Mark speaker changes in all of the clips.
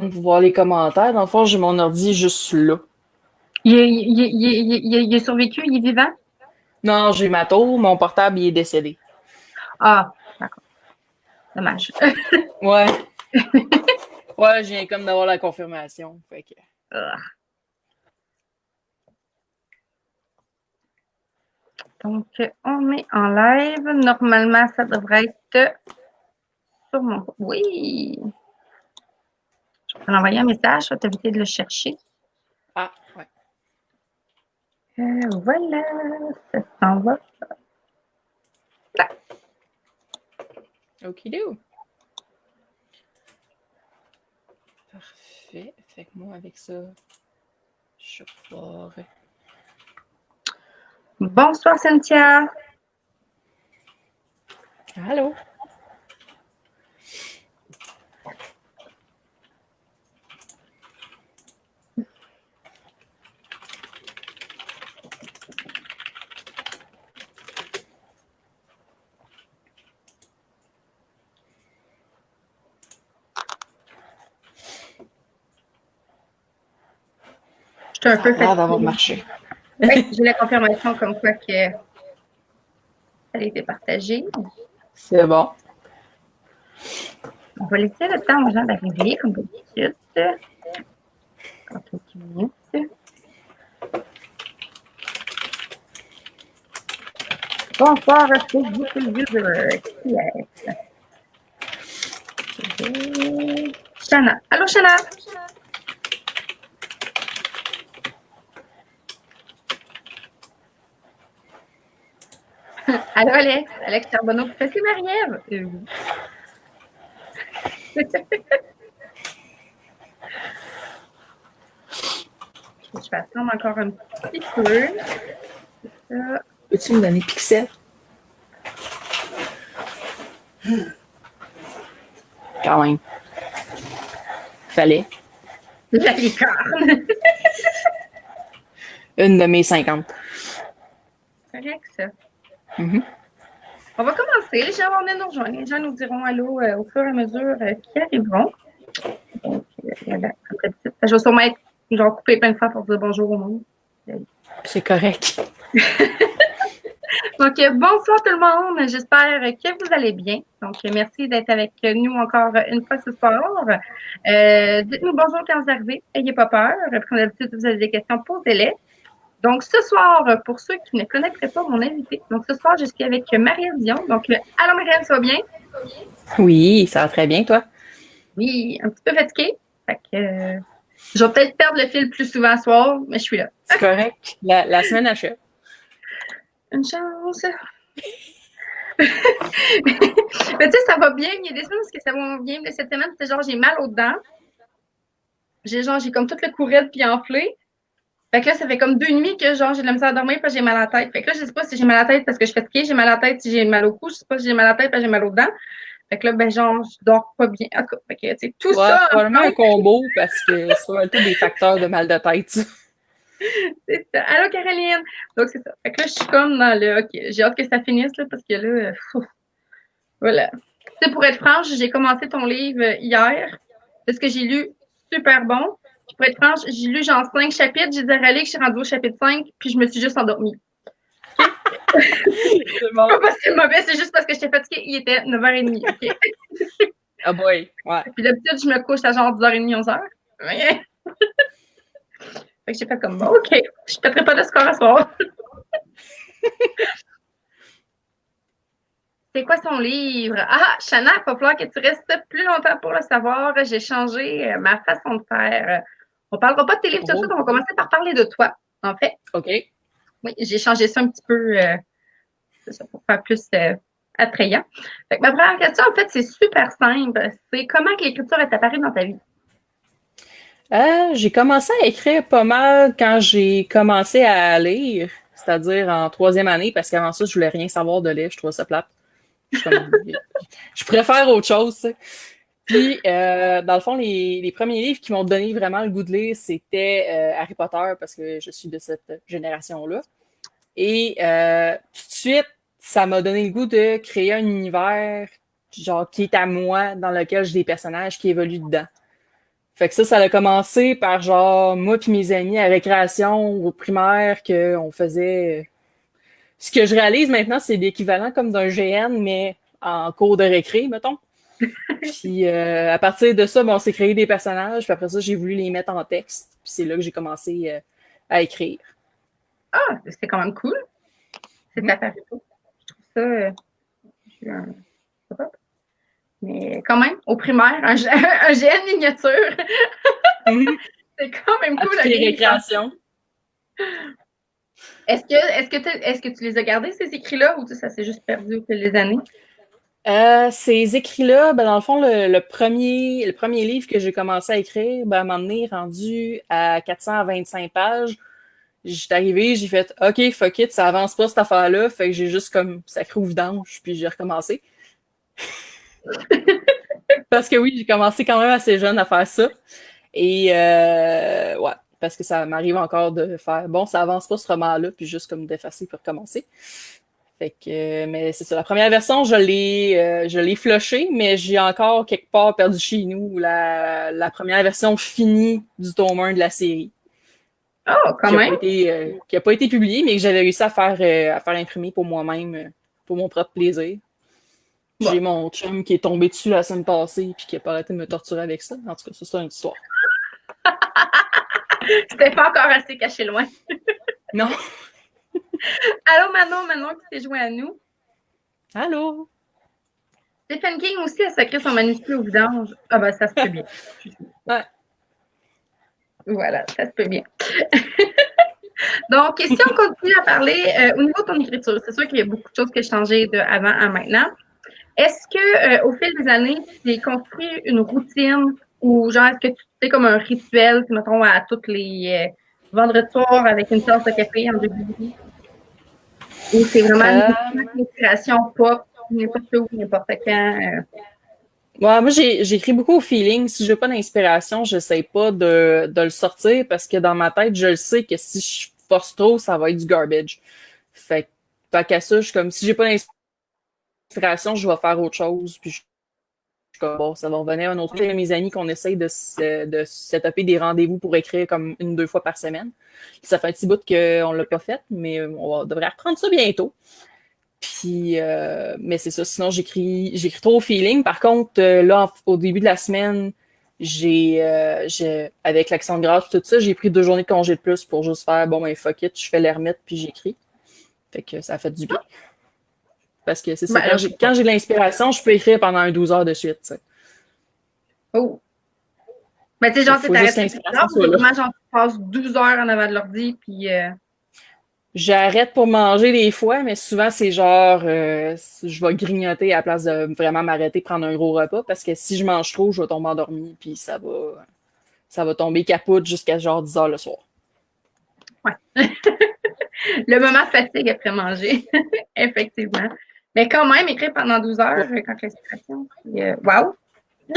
Speaker 1: pour voir les commentaires. Dans le fond, j'ai mon ordi juste là.
Speaker 2: Il est survécu, il est vivant?
Speaker 1: Non, j'ai ma tour, mon portable, il est décédé.
Speaker 2: Ah, d'accord. Dommage.
Speaker 1: Ouais, ouais, je viens comme d'avoir la confirmation. Fait que...
Speaker 2: Ah. Donc, on est en live. Normalement, ça devrait être sur mon... Oui! Je vais envoyer un message, je vais t'inviter de le chercher.
Speaker 1: Ah, ouais.
Speaker 2: Voilà, ça s'en va. Là.
Speaker 1: Okidou. Parfait. Fait que moi, avec ça, je vais pouvoir...
Speaker 2: Bonsoir, Cynthia.
Speaker 1: Allô?
Speaker 2: Je suis un
Speaker 1: Ça a
Speaker 2: peu
Speaker 1: l'air d'avoir
Speaker 2: fatiguée.
Speaker 1: marché.
Speaker 2: Oui, j'ai la confirmation comme quoi que ça a été partagé.
Speaker 1: C'est bon.
Speaker 2: On va laisser le temps aux gens d'arriver, comme d'habitude. Encore quelques minutes. Bonsoir, Facebook User. Qui est-ce? Shana. Allô, Shana? Allô, Alex. Alex Charbonneau. C'est Marie-Ève. Oui. Je vais attendre encore un petit peu. Ça.
Speaker 1: Peux-tu me donner Pixel? Quand même. Fallait.
Speaker 2: La licorne.
Speaker 1: Une de mes 50.
Speaker 2: Correct, ça.
Speaker 1: Mm-hmm.
Speaker 2: On va commencer. Les gens vont venir nous rejoindre. Les gens nous diront allô au fur et à mesure qui arriveront. Donc, voilà, je vais sûrement être genre coupé plein de fois pour dire bonjour au monde.
Speaker 1: C'est correct.
Speaker 2: Donc, bonsoir tout le monde. J'espère que vous allez bien. Donc, merci d'être avec nous encore une fois ce soir. Dites-nous bonjour quand vous arrivez. N'ayez pas peur. Comme d'habitude, si vous avez des questions, posez-les. Donc, ce soir, pour ceux qui ne connaîtraient pas mon invité, donc ce soir, je suis avec Marie-Ève Dion. Donc, allô Marie-Ève, ça va bien?
Speaker 1: Oui, ça va très bien, toi?
Speaker 2: Oui, un petit peu fatiguée. Fait que, je vais peut-être perdre le fil plus souvent ce soir, mais je suis là.
Speaker 1: C'est correct. La semaine achève.
Speaker 2: Une chance. Mais tu sais, ça va bien. Il y a des semaines où ça va bien. Mais cette semaine, c'est genre, j'ai mal aux dents. J'ai comme tout le courette puis enflé. Fait que là, ça fait comme 2 nuits que genre, j'ai de la misère à dormir parce que j'ai mal à la tête. Fait que là, je sais pas si j'ai mal à la tête parce que je suis fatiguée, j'ai mal à la tête si j'ai mal au cou, je sais pas si j'ai mal à la tête parce que j'ai mal aux dents. Fait que là, ben, genre, je dors pas bien. En tout cas, fait que, tu sais, tout
Speaker 1: Ouais,
Speaker 2: ça
Speaker 1: probablement un
Speaker 2: ensemble,
Speaker 1: combo parce que c'est pas tous des facteurs de mal de tête. Ça.
Speaker 2: c'est ça. Allô, Caroline! Donc, c'est ça. Fait que là, je suis comme dans le, OK, j'ai hâte que ça finisse, là, parce que là, voilà. Tu sais, pour être franche, j'ai commencé ton livre hier, parce que j'ai lu super bon. Puis pour être franche, j'ai lu genre 5 chapitres, j'ai dit à Raleigh que je suis rendue au chapitre 5, puis je me suis juste endormie. OK?
Speaker 1: C'est
Speaker 2: C'est pas
Speaker 1: bon.
Speaker 2: parce que c'est mauvais, c'est juste parce que j'étais fatiguée. Il était 9h30. OK?
Speaker 1: Ah boy, ouais.
Speaker 2: Puis d'habitude, je me couche à genre 10h30, 11h. Ouais. Fait que j'ai fait comme, bon, OK, je ne pèterai pas de score à soir. C'est quoi son livre? Ah, Chana, il va falloir que tu restes plus longtemps pour le savoir. J'ai changé ma façon de faire. On ne parlera pas de tes livres tout de suite,
Speaker 1: Oh,
Speaker 2: on va commencer par parler de toi, en fait.
Speaker 1: OK.
Speaker 2: Oui, j'ai changé ça un petit peu c'est ça, pour faire plus attrayant. Fait que ma première question, en fait, c'est super simple. C'est comment que l'écriture est apparue dans ta vie?
Speaker 1: J'ai commencé à écrire pas mal quand j'ai commencé à lire, c'est-à-dire en troisième année, parce qu'avant ça, je voulais rien savoir de lire, je trouvais ça plate. Je, suis comme, je préfère autre chose. Tu sais. Puis, dans le fond, les premiers livres qui m'ont donné vraiment le goût de lire, c'était Harry Potter, parce que je suis de cette génération-là. Et tout de suite, ça m'a donné le goût de créer un univers genre qui est à moi, dans lequel j'ai des personnages qui évoluent dedans. Fait que ça a commencé par genre moi puis mes amis à récréation au primaire qu'on faisait. Ce que je réalise maintenant, c'est l'équivalent comme d'un GN, mais en cours de récré, mettons. Puis à partir de ça, on s'est créé des personnages. Puis après ça, j'ai voulu les mettre en texte. Puis c'est là que j'ai commencé à écrire.
Speaker 2: Ah, c'est quand même cool. C'est de la Je trouve ça. Je suis un. Mais quand même, au primaire, un GN miniature. C'est quand même cool.
Speaker 1: Après les récréations.
Speaker 2: Est-ce que tu les as gardés, ces écrits-là, ou ça s'est juste perdu au fil des années?
Speaker 1: Ces écrits-là, ben, dans le fond, le premier livre que j'ai commencé à écrire, ben, à un moment donné, rendu à 425 pages, j'étais arrivée, j'ai fait « OK, fuck it, ça avance pas cette affaire-là », fait que j'ai juste comme sacré au vidange, puis j'ai recommencé. Parce que oui, j'ai commencé quand même assez jeune à faire ça. Et ouais, parce que ça m'arrive encore de faire « Bon, ça avance pas ce roman-là », puis juste comme d'effacer pour recommencer. Fait que, mais c'est ça. La première version, je l'ai flushée, mais j'ai encore quelque part perdu chez nous la première version finie du tome 1 de la série.
Speaker 2: Oh, quand même!
Speaker 1: Qui a pas été publiée, mais que j'avais réussi à faire imprimer pour moi-même, pour mon propre plaisir. Bon. J'ai mon chum qui est tombé dessus la semaine passée puis qui a pas arrêté de me torturer avec ça. En tout cas, ça, c'est une histoire.
Speaker 2: C'était pas encore assez caché loin.
Speaker 1: Non.
Speaker 2: Allô, Manon qui s'est joint à nous.
Speaker 1: Allô.
Speaker 2: Stephen King aussi a sacré son manuscrit au vidange. Ah ben, ça se peut bien.
Speaker 1: Ouais.
Speaker 2: Voilà, ça se peut bien. Donc, si on continue à parler au niveau de ton écriture, c'est sûr qu'il y a beaucoup de choses qui ont changé de avant à maintenant. Est-ce que au fil des années, tu as construit une routine ou genre est-ce que tu fais comme un rituel, mettons, à tous les vendredis soirs avec une tasse de café en début? Ou c'est vraiment une inspiration pop, n'importe où, n'importe quand?
Speaker 1: Ouais, moi, j'écris beaucoup au feeling. Si j'ai pas d'inspiration, j'essaie pas de le sortir parce que dans ma tête, je le sais que si je force trop, ça va être du garbage. Fait qu'à ça, je suis comme, si j'ai pas d'inspiration, je vais faire autre chose. Puis je suis comme, bon, ça va revenir un autre. J'ai mes amis qu'on essaye de setuper des rendez-vous pour écrire comme 1-2 fois par semaine. Ça fait un petit bout qu'on l'a pas fait, mais on devrait reprendre ça bientôt. Puis, mais c'est ça. Sinon, j'écris trop au feeling. Par contre, là, au début de la semaine, avec l'action de grâce, tout ça, j'ai pris 2 journées de congé de plus pour juste faire, bon, ben, fuck it, je fais l'ermite, puis j'écris. Fait que ça a fait du bien. Parce que c'est ça, quand j'ai de l'inspiration, je peux écrire pendant 12 heures de suite, t'sais.
Speaker 2: Oh! Ben, tu sais, genre, c'est l'inspiration. Vraiment, genre, tu passes 12 heures en avant de l'ordi, puis...
Speaker 1: J'arrête pour manger des fois, mais souvent, c'est genre, je vais grignoter à la place de vraiment m'arrêter, prendre un gros repas, parce que si je mange trop, je vais tomber endormi, puis ça va tomber capote jusqu'à genre 10 heures le soir.
Speaker 2: Ouais. Le moment de fatigue après manger, effectivement. Mais quand même, écrire pendant 12 heures, quand l'inspiration, wow! En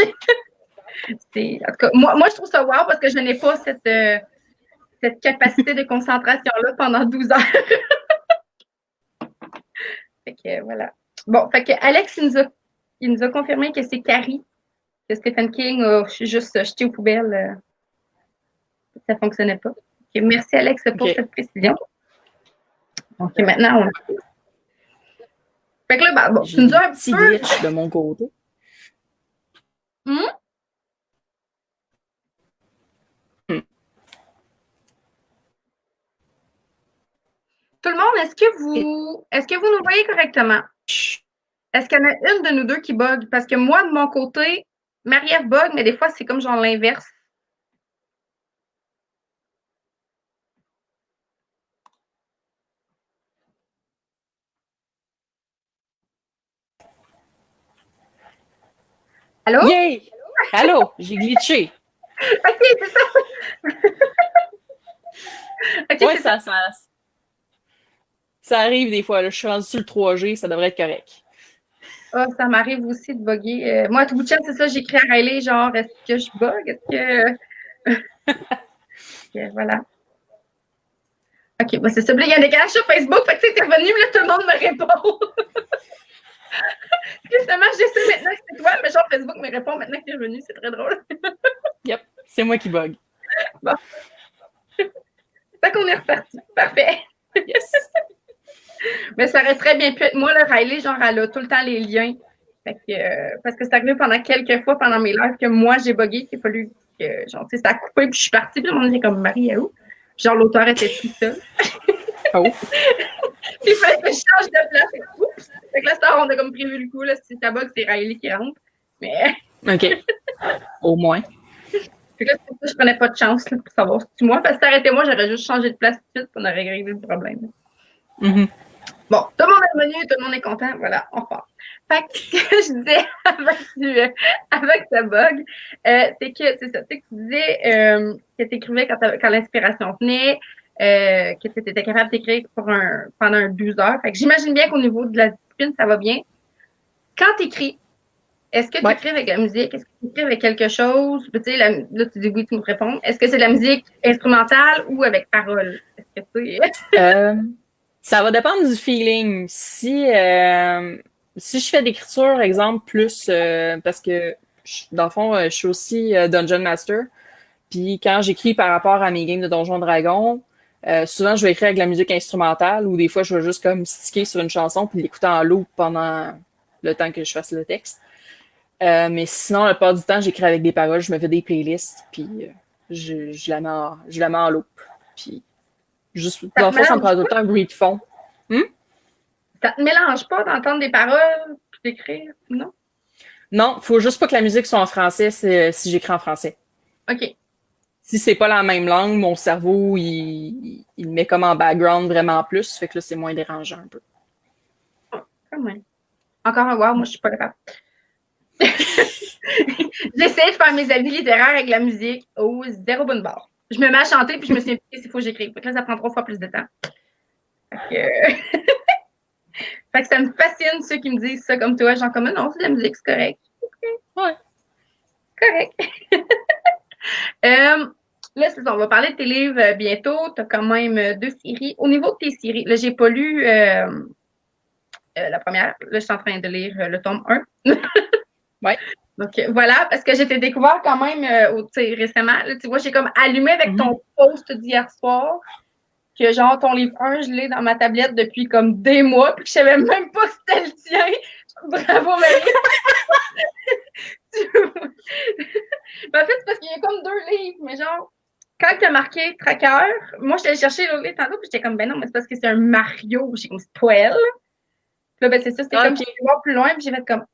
Speaker 2: tout cas, moi, je trouve ça wow parce que je n'ai pas cette capacité de concentration-là pendant 12 heures. Fait que voilà. Bon, fait que Alex, il nous a confirmé que c'est Carrie, que Stephen King a juste jeté aux poubelles. Ça ne fonctionnait pas. Okay, merci Alex pour cette précision. Donc maintenant, on... Fait que là, ben, bon, tu nous as un petit
Speaker 1: glitch de mon côté.
Speaker 2: Tout le monde, est-ce que vous nous voyez correctement? Est-ce qu'il y en a une de nous deux qui bug? Parce que moi, de mon côté, Marie-Ève bug, mais des fois, c'est comme genre l'inverse. Allô?
Speaker 1: Yay! Allô? J'ai glitché.
Speaker 2: OK, c'est ça.
Speaker 1: Okay, ouais, ça arrive des fois. Là. Je suis rendue sur le 3G, ça devrait être correct.
Speaker 2: Ah, ça m'arrive aussi de bugger. Moi, à tout bout de chat, c'est ça, j'écris à Riley, genre, est-ce que je bug? Est-ce que... voilà. OK, bah c'est ça. Il y a un décalage sur Facebook, fait que tu es revenu, là, tout le monde me répond. Justement, je sais maintenant que c'est toi, mais genre Facebook me répond maintenant que tu es revenu, c'est très drôle.
Speaker 1: Yep. C'est moi qui bug.
Speaker 2: Bon. Fait qu'on est reparti. Parfait.
Speaker 1: Yes.
Speaker 2: Mais ça aurait très bien pu être moi, le Riley, genre, elle a tout le temps les liens. Fait que, parce que c'est arrivé pendant quelques fois pendant mes lives que moi, j'ai bugué, qu'il a fallu que, genre, tu sais, ça a coupé, puis je suis partie, puis le monde était comme, Marie, où? Genre, l'auteur était tout seul.
Speaker 1: Oh.
Speaker 2: Puis il fallait que je change de place. Oups! Fait que là, on a comme prévu le coup, là, si ça bug, c'est Riley qui rentre. Mais,
Speaker 1: OK. Au moins.
Speaker 2: fait que là, c'est pour ça que je prenais pas de chance, là, pour savoir si c'est moi. Parce que si t'arrêtais moi, j'aurais juste changé de place tout de suite, puis on aurait réglé le problème.
Speaker 1: Mm-hmm.
Speaker 2: Bon, tout le monde est revenu, tout le monde est content. Voilà, on repart. Fait que ce que je disais avec ce bug, c'est que, c'est ça, tu sais, que tu disais que tu écrivais quand l'inspiration venait, que tu étais capable d'écrire pendant 12 heures. Fait que j'imagine bien qu'au niveau de la discipline, ça va bien. Quand tu écris, est-ce que tu écris avec la musique? Est-ce que tu écris avec quelque chose? Tu sais, là, tu dis oui, tu me réponds. Est-ce que c'est de la musique instrumentale ou avec parole? Est-ce que tu sais?
Speaker 1: Ça va dépendre du feeling. Si je fais d'écriture, exemple, plus parce que dans le fond, je suis aussi Dungeon Master. Puis quand j'écris par rapport à mes games de Donjons Dragons, souvent je vais écrire avec la musique instrumentale ou des fois je vais juste comme sticker sur une chanson puis l'écouter en loop pendant le temps que je fasse le texte. Mais sinon, la plupart du temps, j'écris avec des paroles, je me fais des playlists, puis je la mets en loop. Puis juste, dans le fond, ça me prend tout le temps un bruit de fond.
Speaker 2: Ça te mélange pas d'entendre des paroles puis d'écrire, non?
Speaker 1: Non, faut juste pas que la musique soit en français si j'écris en français.
Speaker 2: OK.
Speaker 1: Si c'est pas la même langue, mon cerveau, il met comme en background vraiment plus, fait que là, c'est moins dérangeant un peu.
Speaker 2: Quand même. Encore un wow, moi, je suis pas capable. J'essaie de faire mes avis littéraires avec la musique. Oh, zéro bonne barre. Je me mets à chanter puis je me suis impliquée s'il faut que j'écrive. Fait que là, ça prend 3 fois plus de temps. Fait que ça me fascine ceux qui me disent ça comme toi. Genre, comme non, c'est de la musique, c'est correct.
Speaker 1: Ouais.
Speaker 2: Correct. Là, c'est ça, on va parler de tes livres bientôt. Tu as quand même 2 séries. Au niveau de tes séries, là, j'ai pas lu la première. Là, je suis en train de lire le tome 1.
Speaker 1: Ouais.
Speaker 2: Donc, voilà, parce que j'ai découvert quand même récemment. Là, tu vois, j'ai comme allumé avec ton post d'hier soir que genre, ton livre 1, je l'ai dans ma tablette depuis comme des mois, puis que je savais même pas que c'était le tien. Bravo, Marie! En fait, c'est parce qu'il y a comme 2 livres, mais genre, quand tu as marqué Tracker, moi, je t'allais chercher l'autre livre tantôt, puis j'étais comme, ben non, mais c'est parce que c'est un Mario. J'ai comme, c'est Poel. Puis là, ben c'est ça, c'était comme, je vais voir plus loin, puis j'ai fait comme,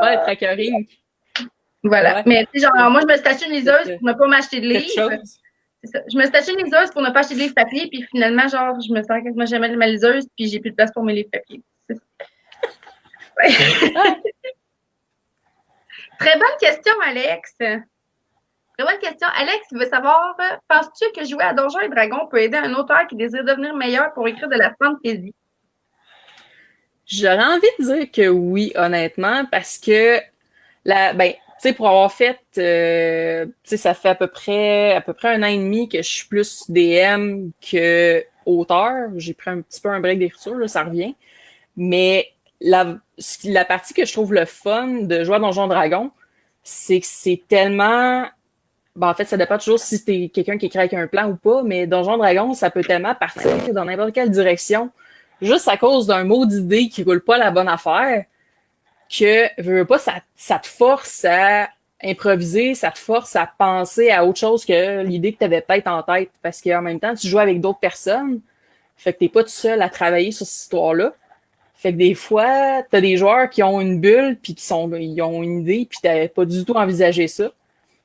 Speaker 1: Ouais, Trackering.
Speaker 2: Voilà.
Speaker 1: Ouais.
Speaker 2: Mais, tu sais, genre, moi, je me stationne liseuse pour ne pas m'acheter de livres. C'est ça. Je me stationne liseuse pour ne pas acheter de livres papier, puis finalement, genre, je me sers quasiment jamais de ma liseuse, puis j'ai plus de place pour mes livres papier. Ouais. Très bonne question, Alex. Très bonne question. Alex veut savoir, penses-tu que jouer à Donjons et Dragons peut aider un auteur qui désire devenir meilleur pour écrire de la fantasy?
Speaker 1: J'aurais envie de dire que oui, honnêtement, parce que tu sais, pour avoir fait, tu sais, ça fait à peu près 1 an et demi que je suis plus DM que auteur. J'ai pris un petit peu un break d'écriture, là, ça revient. Mais la partie que je trouve le fun de jouer à Donjons Dragons, c'est que c'est tellement... Ben, en fait, ça dépend toujours si t'es quelqu'un qui écrit avec un plan ou pas, mais Donjons Dragons, ça peut tellement partir dans n'importe quelle direction, juste à cause d'un mot d'idée qui roule pas la bonne affaire, que, veux pas, ça te force à improviser, ça te force à penser à autre chose que l'idée que tu avais peut-être en tête. Parce qu'en même temps, tu joues avec d'autres personnes, fait que t'es pas tout seul à travailler sur cette histoire-là. Fait que des fois, t'as des joueurs qui ont une bulle, puis ils ont une idée, puis t'avais pas du tout envisagé ça.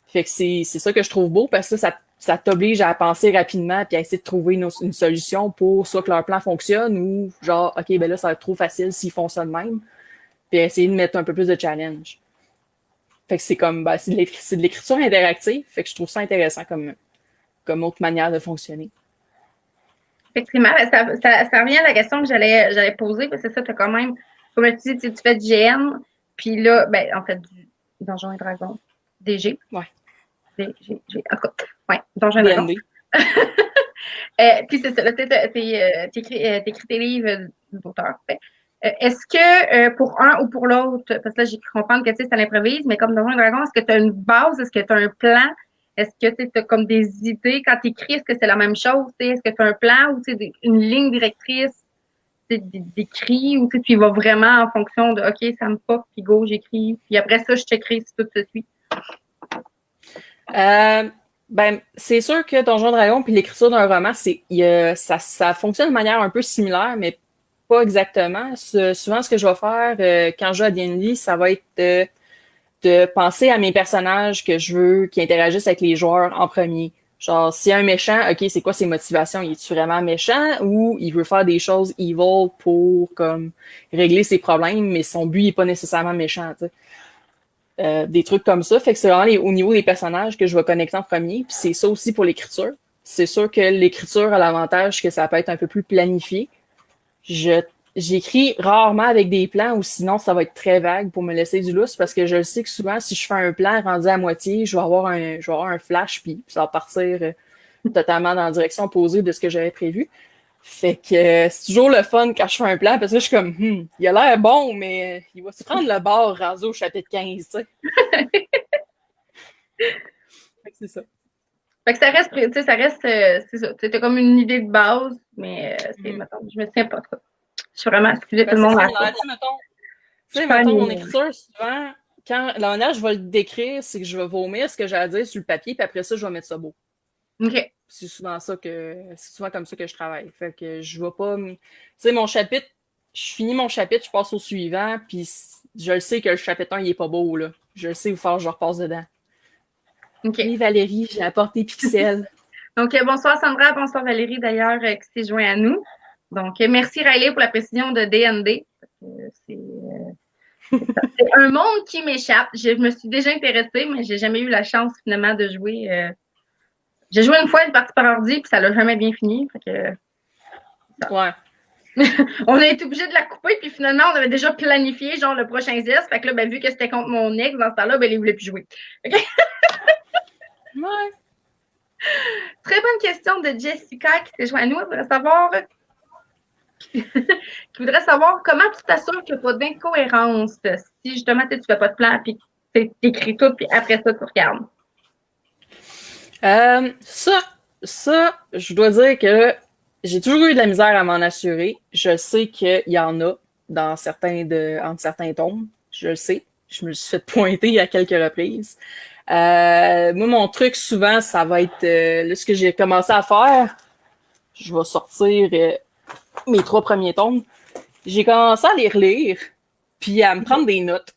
Speaker 1: Fait que c'est ça que je trouve beau, parce que ça t'oblige à penser rapidement, puis à essayer de trouver une solution pour soit que leur plan fonctionne, ou genre, OK, ben là, ça va être trop facile s'ils font ça de même, puis essayer de mettre un peu plus de challenge. Fait que c'est comme, ben, c'est de l'écriture interactive, fait que je trouve ça intéressant comme autre manière de fonctionner.
Speaker 2: Effectivement, ça revient à la question que j'allais poser, parce que c'est ça, tu as quand même, comme tu dis, tu fais du GN, puis là, ben, en fait, du Donjons et Dragons, DG.
Speaker 1: Ouais.
Speaker 2: DG, en tout cas, ouais, Donjons et Dragons. Puis c'est ça, là, t'écris tes livres d'auteur. Est-ce que pour un ou pour l'autre, parce que là, j'ai cru comprendre que tu sais, c'est à l'improvise, mais comme Donjon et Dragon, est-ce que tu as une base? Est-ce que tu as un plan? Est-ce que tu as comme des idées quand tu écris? Est-ce que c'est la même chose? Est-ce que tu as un plan ou une ligne directrice d'écrit ou tu y vas vraiment en fonction de OK, ça me pop, puis go, j'écris. Puis après ça, je t'écris si tout se suit.
Speaker 1: Ben, c'est sûr que Donjon Dragon puis l'écriture d'un roman, ça fonctionne de manière un peu similaire, mais pas exactement. Souvent, ce que je vais faire quand je joue à D&D, ça va être de penser à mes personnages que je veux qui interagissent avec les joueurs en premier. Genre, s'il y a un méchant, OK, c'est quoi ses motivations? Il est-tu vraiment méchant ou il veut faire des choses evil pour comme régler ses problèmes, mais son but n'est pas nécessairement méchant, tu sais. Des trucs comme ça. Fait que c'est vraiment au niveau des personnages que je vais connecter en premier. Puis c'est ça aussi pour l'écriture. C'est sûr que l'écriture a l'avantage que ça peut être un peu plus planifié. J'écris rarement avec des plans ou sinon ça va être très vague pour me laisser du lousse parce que je sais que souvent si je fais un plan rendu à moitié, je vais avoir un flash puis ça va partir totalement dans la direction opposée de ce que j'avais prévu. Fait que c'est toujours le fun quand je fais un plan parce que je suis comme il a l'air bon, mais il va se prendre le bord rendu au chapitre 15, tu sais. Fait que c'est ça.
Speaker 2: Fait que ça reste, tu sais, c'est ça. Tu as comme une idée de base, mais mettons, je me tiens pas trop. Je suis vraiment, excusez tout le monde.
Speaker 1: Mettons, mon écriture, souvent, quand la manière je vais le décrire, c'est que je vais vomir ce que j'ai à dire sur le papier, puis après ça, je vais mettre ça beau.
Speaker 2: OK.
Speaker 1: C'est souvent comme ça que je travaille. Fait que je vais pas. Tu sais, mon chapitre, je finis mon chapitre, je passe au suivant, puis je le sais que le chapitre 1, il est pas beau, là. Je le sais où faire, je repasse dedans.
Speaker 2: Okay.
Speaker 1: Oui, Valérie, j'ai apporté Pixel.
Speaker 2: Donc, bonsoir Sandra, bonsoir Valérie d'ailleurs qui s'est joint à nous. Donc, merci Riley pour la précision de D&D. C'est un monde qui m'échappe. Je me suis déjà intéressée, mais j'ai jamais eu la chance finalement de jouer. J'ai joué une fois une partie par ordi, puis ça l'a jamais bien fini. Fait que...
Speaker 1: Ouais.
Speaker 2: On a été obligé de la couper, puis finalement, on avait déjà planifié genre le prochain zest. Fait que là, ben, vu que c'était contre mon ex dans ce temps-là, ben, il voulait plus jouer. Okay?
Speaker 1: Ouais.
Speaker 2: Très bonne question de Jessica qui s'est jointe à nous. Qui voudrait savoir comment tu t'assures qu'il n'y a pas d'incohérence si justement tu ne fais pas de plan puis tu écris tout puis après ça tu regardes.
Speaker 1: Ça, je dois dire que j'ai toujours eu de la misère à m'en assurer. Je sais qu'il y en a dans entre certains tomes. Je le sais. Je me suis fait pointer à quelques reprises. Moi, mon truc, souvent, ça va être là, ce que j'ai commencé à faire. Je vais sortir mes 3 premiers tomes. J'ai commencé à les relire, puis à me prendre des notes.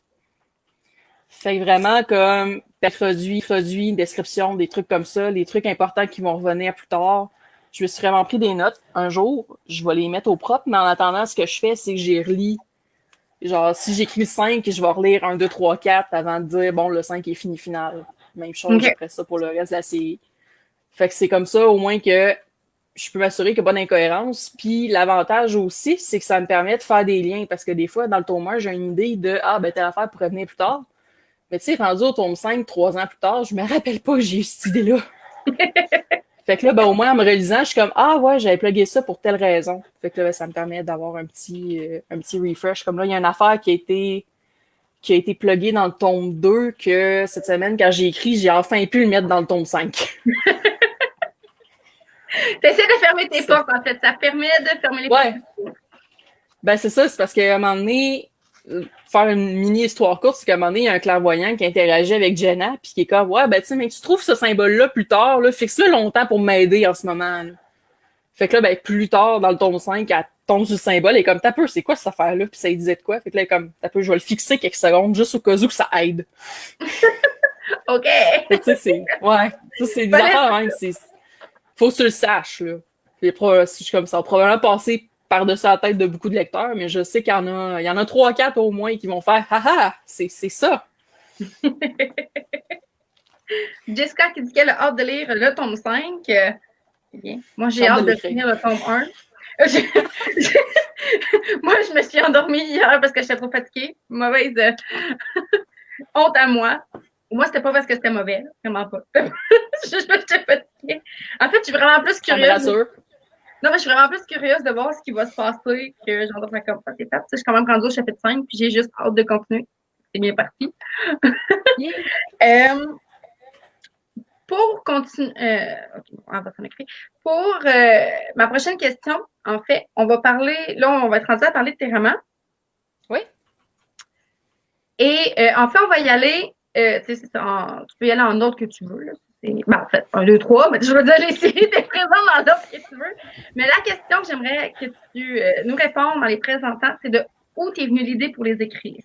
Speaker 1: Fait vraiment comme produit, description, des trucs comme ça, les trucs importants qui vont revenir plus tard. Je me suis vraiment pris des notes. Un jour, je vais les mettre au propre, mais en attendant, ce que je fais, c'est que j'ai relis. Genre, si j'écris le 5, je vais relire 1, 2, 3, 4 avant de dire, bon, le 5 est fini final. Même chose après ça pour le reste de la série. Fait que c'est comme ça, au moins que je peux m'assurer qu'il n'y a pas d'incohérence. Puis l'avantage aussi, c'est que ça me permet de faire des liens. Parce que des fois, dans le tome 1, j'ai une idée de telle affaire pourrait venir plus tard. Mais tu sais, rendu au tome 5, 3 ans plus tard, je me rappelle pas que j'ai eu cette idée-là. Fait que là, ben, au moins, en me relisant, je suis comme, ouais, j'avais plugué ça pour telle raison. Fait que là, ben, ça me permet d'avoir un petit refresh. Comme là, il y a une affaire qui a été pluguée dans le tome 2 que cette semaine, quand j'ai écrit, j'ai enfin pu le mettre dans le tome 5.
Speaker 2: T'essaies de fermer tes portes, en fait. Ça permet de fermer les portes.
Speaker 1: Ben, c'est ça. C'est parce qu'à un moment donné, faire une mini-histoire courte, c'est qu'à un moment donné, il y a un clairvoyant qui interagit avec Jenna, puis qui est comme, ouais, ben, tu sais, mais tu trouves ce symbole-là plus tard, là, fixe-le longtemps pour m'aider en ce moment, là. Fait que là, ben, plus tard, dans le tome 5, elle tombe sur le symbole, et comme, t'as peu, c'est quoi cette affaire-là? Puis ça lui disait de quoi? Fait que là, comme, t'as peu, je vais le fixer quelques secondes, juste au cas où que ça aide.
Speaker 2: OK.
Speaker 1: Fait que, tu sais, ouais. Ça, c'est des affaires, même, faut que tu le saches, là. Je comme ça, va probablement passer par-dessus la tête de beaucoup de lecteurs, mais je sais qu'il y en a 3-4 au moins qui vont faire haha, c'est ça.
Speaker 2: Jessica qui dit qu'elle a hâte de lire le tome 5. Bien. Moi, j'ai hâte de finir le tome 1. Moi, je me suis endormie hier parce que j'étais trop fatiguée. Mauvaise honte à moi. Moi, c'était pas parce que c'était mauvais, vraiment pas. J'étais fatiguée. En fait, je suis vraiment plus curieuse. Non, mais je suis vraiment plus curieuse de voir ce qui va se passer que genre de faire comme ça. C'est fait. Je suis quand même rendue au chapitre 5, puis j'ai juste hâte de continuer. C'est bien parti.
Speaker 1: Yeah.
Speaker 2: Euh, pour continuer, ok, bon, on va s'en occuper. Pour ma prochaine question, en fait, on va parler, là, on va être rendu à parler de tes romans.
Speaker 1: Oui.
Speaker 2: Et en fait, on va y aller, tu sais, tu peux y aller en ordre que tu veux. Là. Ben, en fait, 1, 2, 3, mais je veux dire les séries, t'es présent dans l'ordre que tu veux. Mais la question que j'aimerais que tu nous répondes en les présentant, c'est de où t'es venue l'idée pour les écrire?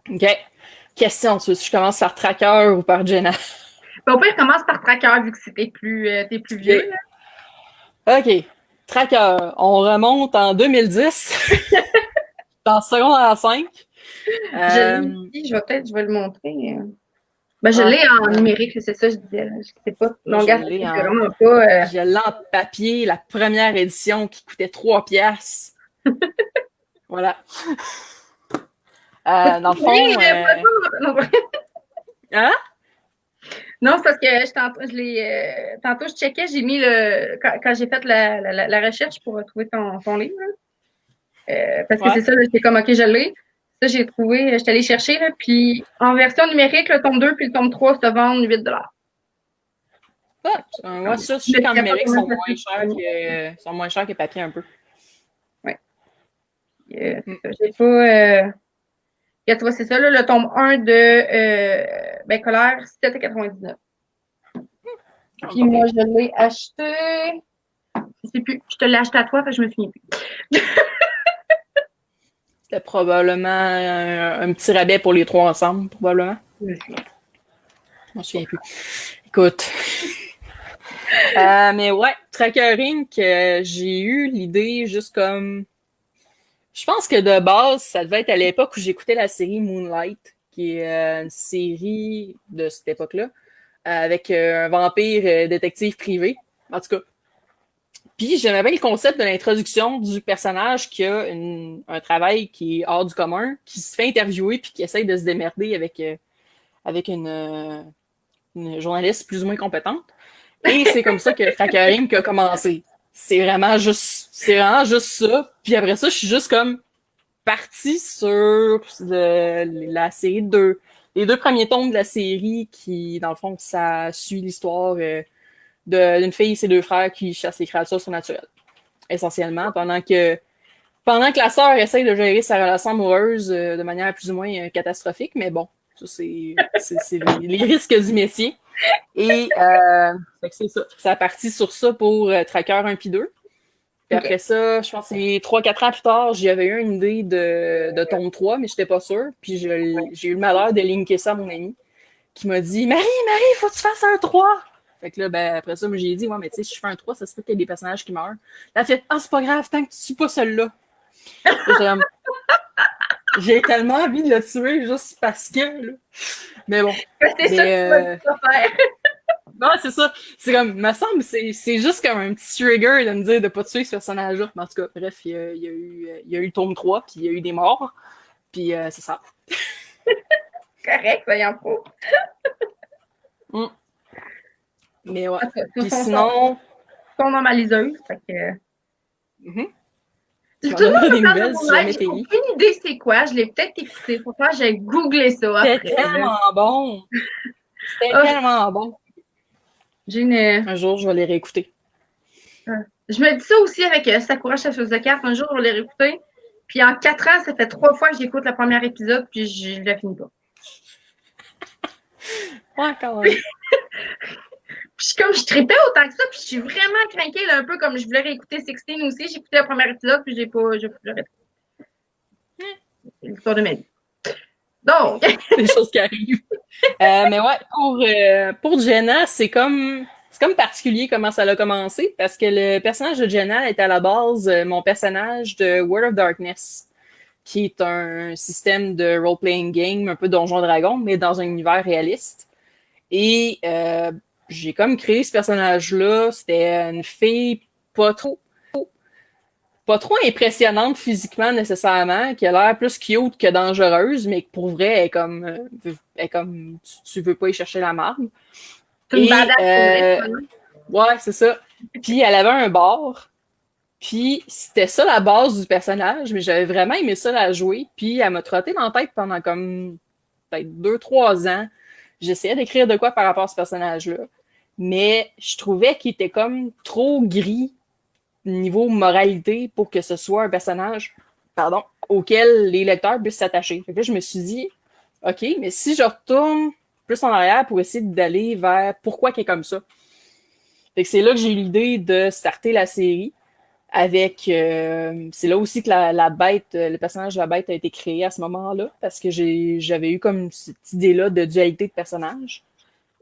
Speaker 1: OK. Question, tu veux que je commence par Tracker ou par Jenna?
Speaker 2: Ben, au pire, commence par Tracker, vu que t'es plus vieux. Là.
Speaker 1: OK. Tracker, on remonte en 2010, dans secondaire 5.
Speaker 2: Je l'ai ici, je vais le montrer. Ben, je
Speaker 1: Ouais,
Speaker 2: l'ai en numérique, c'est ça, je disais. Là. Je sais pas.
Speaker 1: moi, je
Speaker 2: Longueur,
Speaker 1: l'ai
Speaker 2: c'est
Speaker 1: en,
Speaker 2: vraiment pas.
Speaker 1: je l'ai en papier, la première édition qui coûtait 3 piastres. Voilà. Dans le fond... Hein?
Speaker 2: Non, c'est parce que tantôt, je checkais, j'ai mis quand j'ai fait la recherche pour trouver ton livre. Parce que
Speaker 1: Ouais.
Speaker 2: c'est ça, j'étais comme, OK, je l'ai. Ça, j'ai trouvé, je suis allée chercher, là, puis en version numérique, le tome 2 puis le tome 3 se vendent 8
Speaker 1: Ouais, ça, je sais qu'en numérique, sont moins chers que papier un peu.
Speaker 2: Oui. J'ai pas. Tu vois, c'est ça, là, le tome 1 de Colère, 7,99. Puis moi, je l'ai acheté. Je sais plus. Je te l'ai acheté à toi, parce que je me souviens plus.
Speaker 1: C'était probablement un petit rabais pour les 3 ensemble, probablement. Je m'en souviens plus. Écoute. Mais ouais, Tracker Inc., j'ai eu l'idée juste comme... Je pense que de base, ça devait être à l'époque où j'écoutais la série Moonlight, qui est une série de cette époque-là, avec un vampire détective privé. En tout cas. Puis j'aimais bien le concept de l'introduction du personnage qui a un travail qui est hors du commun, qui se fait interviewer puis qui essaye de se démerder avec une journaliste plus ou moins compétente. Et c'est comme ça que Tracker Inc. a commencé. C'est vraiment juste ça. Puis après ça, je suis juste comme partie sur la série les 2 premiers tomes de la série qui, dans le fond, ça suit l'histoire d'une fille et ses 2 frères qui chassent les créatures surnaturelles. Essentiellement, pendant que la sœur essaye de gérer sa relation amoureuse de manière plus ou moins catastrophique, mais bon, ça c'est les risques du métier. Et c'est ça. Ça a parti sur ça pour Tracker 1 puis 2. Puis après ça, je pense que c'est 3-4 ans plus tard, j'avais eu une idée de tome 3, mais j'étais pas sûre. Puis j'ai eu le malheur de linker ça à mon ami, qui m'a dit « Marie, faut que tu fasses un 3! » Fait que là, ben, après ça, moi, j'ai dit « Ouais, mais tu sais, si je fais un 3, ça se peut qu'il y ait des personnages qui meurent. » Elle a fait « Ah, c'est pas grave, tant que tu suis pas celle-là. » J'ai tellement envie de le tuer juste parce que, là. Mais bon.
Speaker 2: C'est ça que tu vas faire.
Speaker 1: Non, c'est ça. C'est comme, me semble, c'est juste comme un petit trigger de me dire de pas tuer ce personnage-là. Mais en tout cas, bref, il y a eu le tome 3, puis il y a eu des morts. Puis c'est ça.
Speaker 2: Correct, voyons pas.
Speaker 1: Mais ouais. Puis sinon...
Speaker 2: Ton normaliseuse, fait que...
Speaker 1: Tu m'en donneras des nouvelles si jamais
Speaker 2: j'ai aucune idée c'est quoi. Je l'ai peut-être écouté. Pourquoi j'ai googlé ça après.
Speaker 1: C'était tellement bon. C'était tellement bon. Un jour, je vais les réécouter.
Speaker 2: Je me dis ça aussi avec Sakura chasseuse de cartes. Un jour, je vais les réécouter. Puis en 4 ans, ça fait 3 fois que j'écoute le premier épisode, puis je ne la finis pas.
Speaker 1: Ouais, quand même.
Speaker 2: Puis comme je tripais autant que ça, puis je suis vraiment craquée, là, un peu comme je voulais réécouter 16 aussi. J'ai écouté le premier épisode, puis j'ai arrêté. C'est l'histoire de ma vie. Donc.
Speaker 1: Des choses qui arrivent. Mais ouais, pour Jenna, c'est comme particulier comment ça a commencé, parce que le personnage de Jenna est à la base mon personnage de World of Darkness, qui est un système de role-playing game, un peu Donjon Dragon, mais dans un univers réaliste. Et j'ai comme créé ce personnage-là. C'était une fille pas trop impressionnante physiquement nécessairement, qui a l'air plus cute que dangereuse, mais pour vrai, elle est comme tu veux pas y chercher la marde.
Speaker 2: C'est une badass.
Speaker 1: Ouais, c'est ça. Puis elle avait un bar. Puis c'était ça la base du personnage, mais j'avais vraiment aimé ça la jouer. Puis elle m'a trotté dans la tête pendant comme peut-être 2, 3 ans. J'essayais d'écrire de quoi par rapport à ce personnage-là. Mais je trouvais qu'il était comme trop gris niveau moralité pour que ce soit un personnage, pardon, auquel les lecteurs puissent s'attacher. Fait que là, je me suis dit, OK, mais si je retourne plus en arrière pour essayer d'aller vers pourquoi il est comme ça. Fait que c'est là que j'ai eu l'idée de starter la série avec c'est là aussi que la bête, le personnage de la bête a été créé à ce moment-là, parce que j'avais eu comme cette idée-là de dualité de personnage.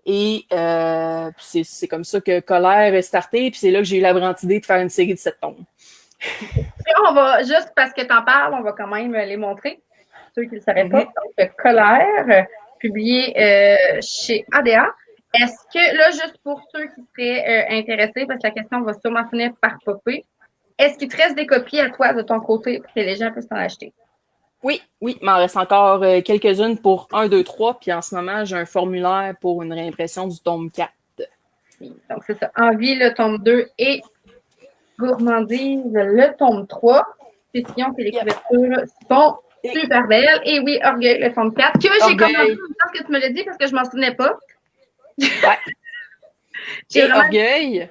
Speaker 1: Et c'est comme ça que Colère est starté, puis c'est là que j'ai eu la brillante idée de faire une série de 7 tomes.
Speaker 2: Puis on va, juste parce que tu en parles, on va quand même les montrer, ceux qui ne le sauraient pas. Donc, Colère, publié chez ADA. Est-ce que, là, juste pour ceux qui seraient intéressés, parce que la question va sûrement finir par popper, est-ce qu'il te reste des copies à toi de ton côté pour que les gens puissent t'en acheter?
Speaker 1: Oui, il m'en reste encore quelques-unes pour 1, 2, 3, puis en ce moment, j'ai un formulaire pour une réimpression du tome 4.
Speaker 2: Donc, c'est ça. Envie, le tome 2 et Gourmandise, le tome 3. C'est Sillon que les couvertures sont super belles. Et oui, Orgueil, le tome 4, que j'ai commencé parce que tu me l'as dit, parce que je m'en souvenais pas.
Speaker 1: Ouais. Et vraiment... Orgueil,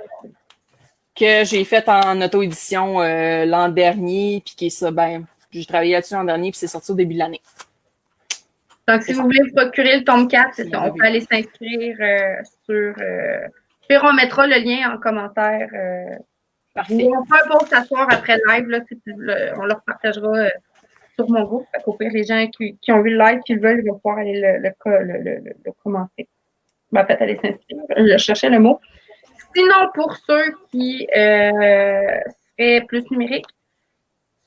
Speaker 1: que j'ai fait en auto-édition l'an dernier, puis qui est ça, ben, j'ai travaillé là-dessus l'an dernier, puis c'est sorti au début de l'année.
Speaker 2: Donc, si vous voulez vous procurer le tome 4, c'est ça, on peut aller s'inscrire sur... puis on mettra le lien en commentaire. Parfait. On fera un post s'asseoir après le live, là, on le partagera sur mon groupe. Au pire, les gens qui ont vu le live, qui le veulent, ils vont pouvoir aller le commenter. En fait, aller s'inscrire. Je cherchais le mot. Sinon, pour ceux qui seraient plus numériques,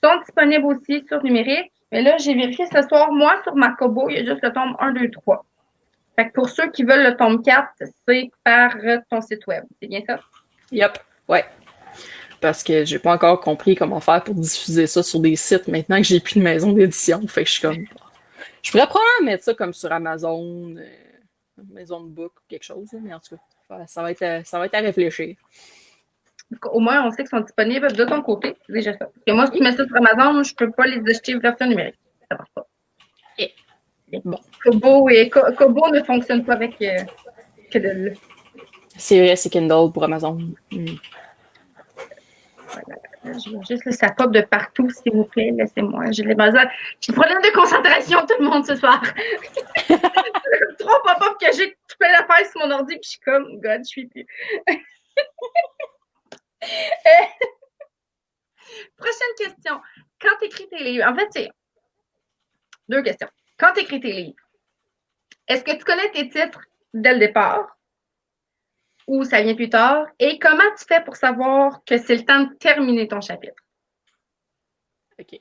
Speaker 2: sont disponibles aussi sur numérique. Mais là, j'ai vérifié ce soir, moi, sur ma Kobo, il y a juste le tome 1, 2, 3. Fait que pour ceux qui veulent le tome 4, c'est par ton site web. C'est bien ça?
Speaker 1: Yep. Ouais. Parce que j'ai pas encore compris comment faire pour diffuser ça sur des sites maintenant que j'ai plus de maison d'édition. Fait que je suis comme... Je pourrais probablement mettre ça comme sur Amazon, maison de book ou quelque chose, mais en tout cas, ça va être à réfléchir.
Speaker 2: Au moins, on sait qu'ils sont disponibles de ton côté. C'est déjà ça. Parce que moi, si tu mets ça sur Amazon, je peux pas les acheter version numérique. Ça marche pas. Okay. Bon. Kobo ne fonctionne pas avec Kindle.
Speaker 1: C'est vrai, c'est Kindle pour Amazon.
Speaker 2: Voilà. Je veux juste ça pop de partout, s'il vous plaît. Laissez-moi. J'ai des problèmes de concentration, tout le monde, ce soir. Trop pop-up que j'ai tout plein d'affaires sur mon ordi, puis je suis comme, God, je suis plus. Prochaine question. Quand tu écris tes livres, en fait, c'est 2 questions. Quand tu écris tes livres, est-ce que tu connais tes titres dès le départ ou ça vient plus tard? Et comment tu fais pour savoir que c'est le temps de terminer ton chapitre?
Speaker 1: OK.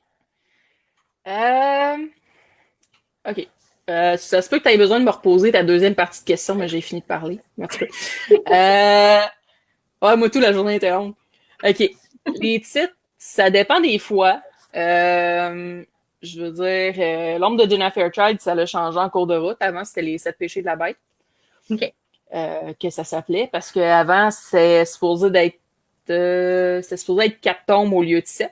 Speaker 1: OK. Ça se peut que tu aies besoin de me reposer ta deuxième partie de question, mais j'ai fini de parler. En tout cas. Ouais, moi, tout la journée était honte. OK. Les titres, ça dépend des fois. Je veux dire, L'ombre de Jenna Fairchild, ça l'a changé en cours de route. Avant, c'était les 7 péchés de la bête.
Speaker 2: OK.
Speaker 1: Que ça s'appelait. Parce qu'avant, c'est supposé être 4 tomes au lieu de 7.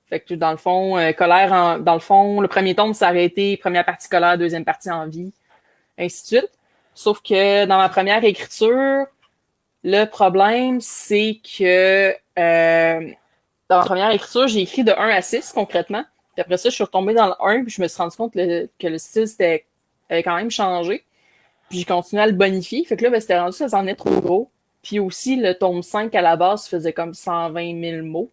Speaker 1: Fait que dans le fond, Colère, dans le fond, le premier tome s'est arrêté, première partie Colère, deuxième partie Envie, ainsi de suite. Sauf que dans ma première écriture, le problème, c'est que dans ma première écriture, j'ai écrit de 1 à 6 concrètement. Puis après ça, je suis retombée dans le 1, puis je me suis rendu compte que le style avait quand même changé. Puis j'ai continué à le bonifier. Fait que là, ben, c'était rendu, ça s'en est trop gros. Puis aussi, le tome 5 à la base faisait comme 120 000 mots.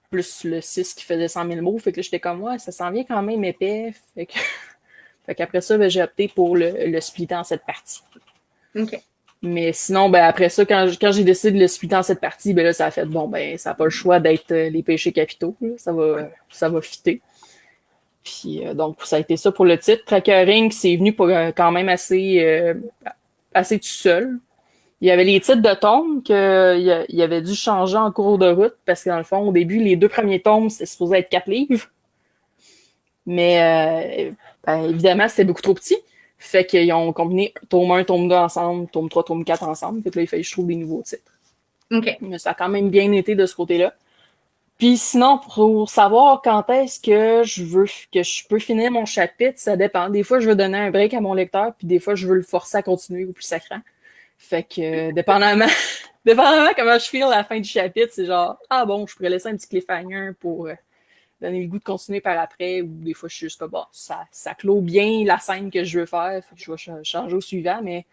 Speaker 1: Plus le 6 qui faisait 100 000 mots. Fait que là, j'étais comme, ouais, ça s'en vient quand même épais. Fait qu'après ça, ben, j'ai opté pour le splitter en 7 parties.
Speaker 2: OK.
Speaker 1: Mais sinon, ben après ça, quand j'ai décidé de le splitter en 7 parties, ben là, ça a fait, bon, ben ça n'a pas le choix d'être les péchés capitaux. Là. Ça va fitter. Puis donc, ça a été ça pour le titre. Trackering, c'est venu pour quand même assez tout seul. Il y avait les titres de tomes qu'il avait dû changer en cours de route parce que dans le fond, au début, les 2 premiers tomes, c'était supposé être 4 livres. Mais ben, évidemment, c'était beaucoup trop petit. Fait qu'ils ont combiné tome 1, tome 2 ensemble, tome 3, tome 4 ensemble. Fait que là, il fallait que je trouve des nouveaux titres.
Speaker 2: OK.
Speaker 1: Mais ça a quand même bien été de ce côté-là. Puis sinon, pour savoir quand est-ce que je peux finir mon chapitre, ça dépend. Des fois, je veux donner un break à mon lecteur, puis des fois, je veux le forcer à continuer au plus sacrant. Fait que, dépendamment, dépendamment comment je file à la fin du chapitre, c'est genre, ah bon, je pourrais laisser un petit cliffhanger pour donner le goût de continuer par après, ou des fois, je suis juste comme, bon, ça clôt bien la scène que je veux faire, fait que je vais changer au suivant, mais,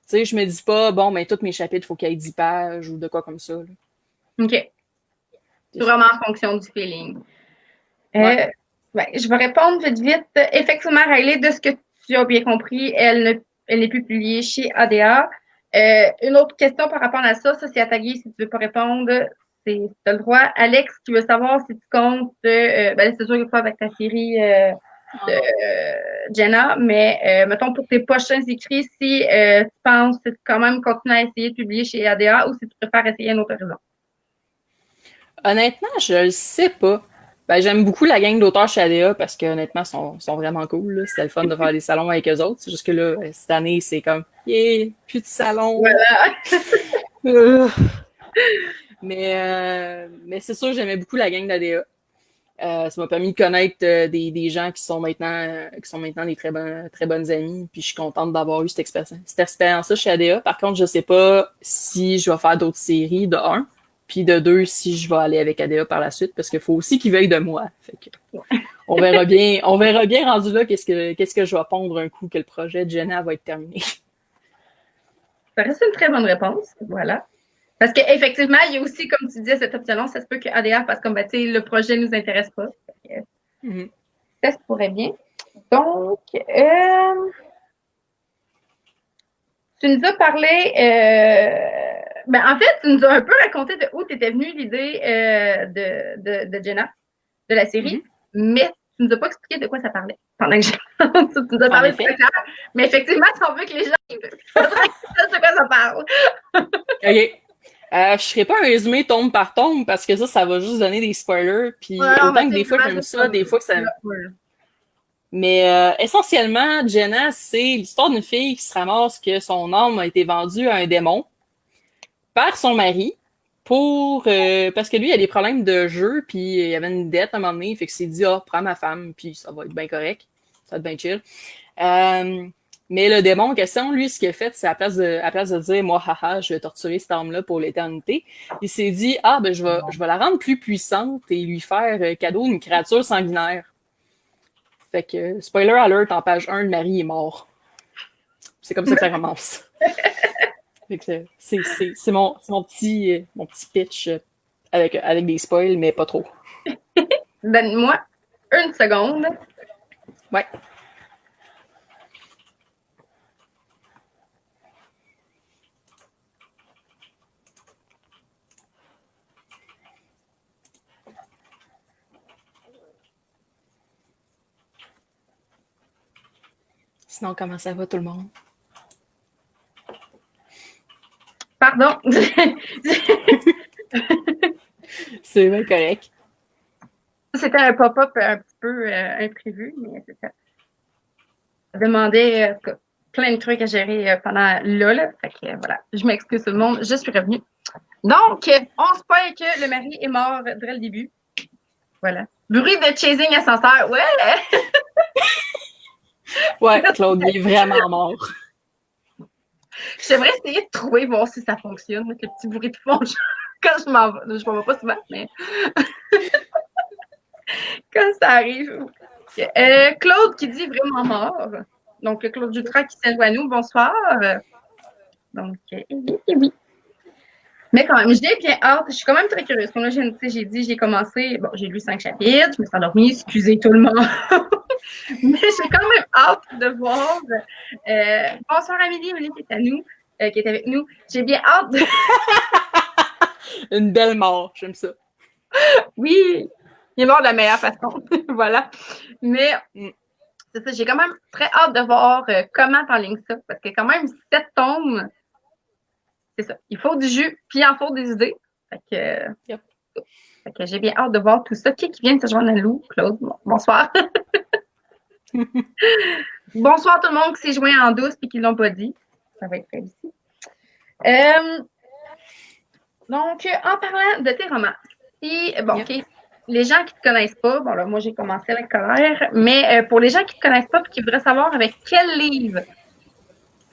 Speaker 1: tu sais, je me dis pas, bon, ben, tous mes chapitres, il faut qu'il y ait 10 pages ou de quoi comme ça, là.
Speaker 2: OK. C'est vraiment en fonction du feeling.
Speaker 1: Ouais.
Speaker 2: Ben, je vais répondre vite, vite. Effectivement, Riley, de ce que tu as bien compris, elle n'est plus publiée chez ADA. Une autre question par rapport à ça c'est à taguer si tu veux pas répondre. Tu as le droit. Alex, qui veut savoir si tu comptes, ben, c'est sûr que pas avec ta série de Jenna, mais mettons pour tes prochains écrits, si tu penses quand même continuer à essayer de publier chez ADA ou si tu préfères essayer un autre horizon.
Speaker 1: Honnêtement, je le sais pas. Ben, j'aime beaucoup la gang d'auteurs chez ADA parce que honnêtement, sont vraiment cool. C'était le fun de faire des salons avec eux autres. C'est juste que là, cette année, c'est comme yeah, plus de salons.
Speaker 2: Voilà.
Speaker 1: Mais c'est sûr, j'aimais beaucoup la gang d'ADA. Ça m'a permis de connaître des gens qui sont maintenant des très bonnes amies. Puis je suis contente d'avoir eu cette expérience-là chez ADA. Par contre, je sais pas si je vais faire d'autres séries, de un. Puis de deux, si je vais aller avec ADA par la suite, parce qu'il faut aussi qu'ils veuillent de moi. Fait que on verra bien rendu là qu'est-ce que je vais pondre un coup que le projet de Jenna va être terminé.
Speaker 2: Ça reste une très bonne réponse. Voilà. Parce qu'effectivement, il y a aussi, comme tu disais, cette option-là, ça se peut que ADA fasse comme, ben, tu sais, le projet ne nous intéresse pas.
Speaker 1: Mm-hmm.
Speaker 2: Ça se pourrait bien. Donc, tu nous as parlé, ben, en fait, tu nous as un peu raconté de où t'étais venue l'idée de Jenna, de la série, mais tu nous as pas expliqué de quoi ça parlait pendant que j'ai tu nous as parlé de ça, mais effectivement, si on veut que les gens il faudrait qu'ils sachent de quoi ça parle.
Speaker 1: OK. Je ferai pas un résumé tombe par tombe parce que ça va juste donner des spoilers. Puis
Speaker 2: Ouais,
Speaker 1: autant que des fois j'aime ça, des fois que ça. Mais essentiellement, Jenna, c'est l'histoire d'une fille qui se ramasse que son âme a été vendue à un démon par son mari pour parce que lui il a des problèmes de jeu puis il y avait une dette à un moment donné, fait que s'est dit ah prends ma femme puis ça va être bien correct, ça va être bien chill. Mais le démon en question, lui, ce qu'il a fait, c'est à place de dire moi haha je vais torturer cette âme-là pour l'éternité, il s'est dit ah ben je vais la rendre plus puissante et lui faire cadeau d'une créature sanguinaire. Fait que spoiler alert, en page 1, le mari est mort. C'est comme ça que ça commence. C'est mon petit pitch avec des spoils, mais pas trop.
Speaker 2: Donne-moi une seconde.
Speaker 1: Ouais. Sinon, comment ça va tout le monde?
Speaker 2: Pardon.
Speaker 1: C'est bien correct.
Speaker 2: C'était un pop-up un petit peu imprévu, mais c'est ça. Ça demandait plein de trucs à gérer pendant là. Fait que voilà, je m'excuse tout le monde, je suis revenue. Donc, on spoil que le mari est mort dès le début. Voilà. Bruit de chasing ascenseur, ouais!
Speaker 1: Ouais, Claude, il est vraiment mort.
Speaker 2: J'aimerais essayer de trouver, voir si ça fonctionne, avec le petit bruit de fond. Quand je m'en vais, je m'en vais pas souvent, mais quand ça arrive. Claude qui dit vraiment mort. Donc, Claude Jutras qui s'alloue à nous. Bonsoir. Donc, oui. Mais quand même, j'ai bien hâte. Je suis quand même très curieuse. Comme là, j'ai commencé, bon, j'ai lu 5 chapitres, je me suis endormie, excusez tout le monde. Mais j'ai quand même hâte de voir. Bonsoir Amélie qui est à nous, qui est avec nous. J'ai bien hâte de...
Speaker 1: Une belle mort, j'aime ça.
Speaker 2: Oui, il est mort de la meilleure façon. Voilà. Mais c'est ça, j'ai quand même très hâte de voir comment t'enlignes ça. Parce que quand même, 7 tomes, c'est ça. Il faut du jus, puis il en faut des idées. Fait que j'ai bien hâte de voir tout ça. Qui vient de se joindre à Lou? Claude, bonsoir. Bonsoir tout le monde qui s'est joint en douce et qui ne l'ont pas dit. Ça va être réussi. Donc, en parlant de tes romans, si, bon,
Speaker 1: Yep.
Speaker 2: OK, les gens qui ne te connaissent pas, bon, là, moi, j'ai commencé avec Colère, mais pour les gens qui ne te connaissent pas et qui voudraient savoir avec quel livre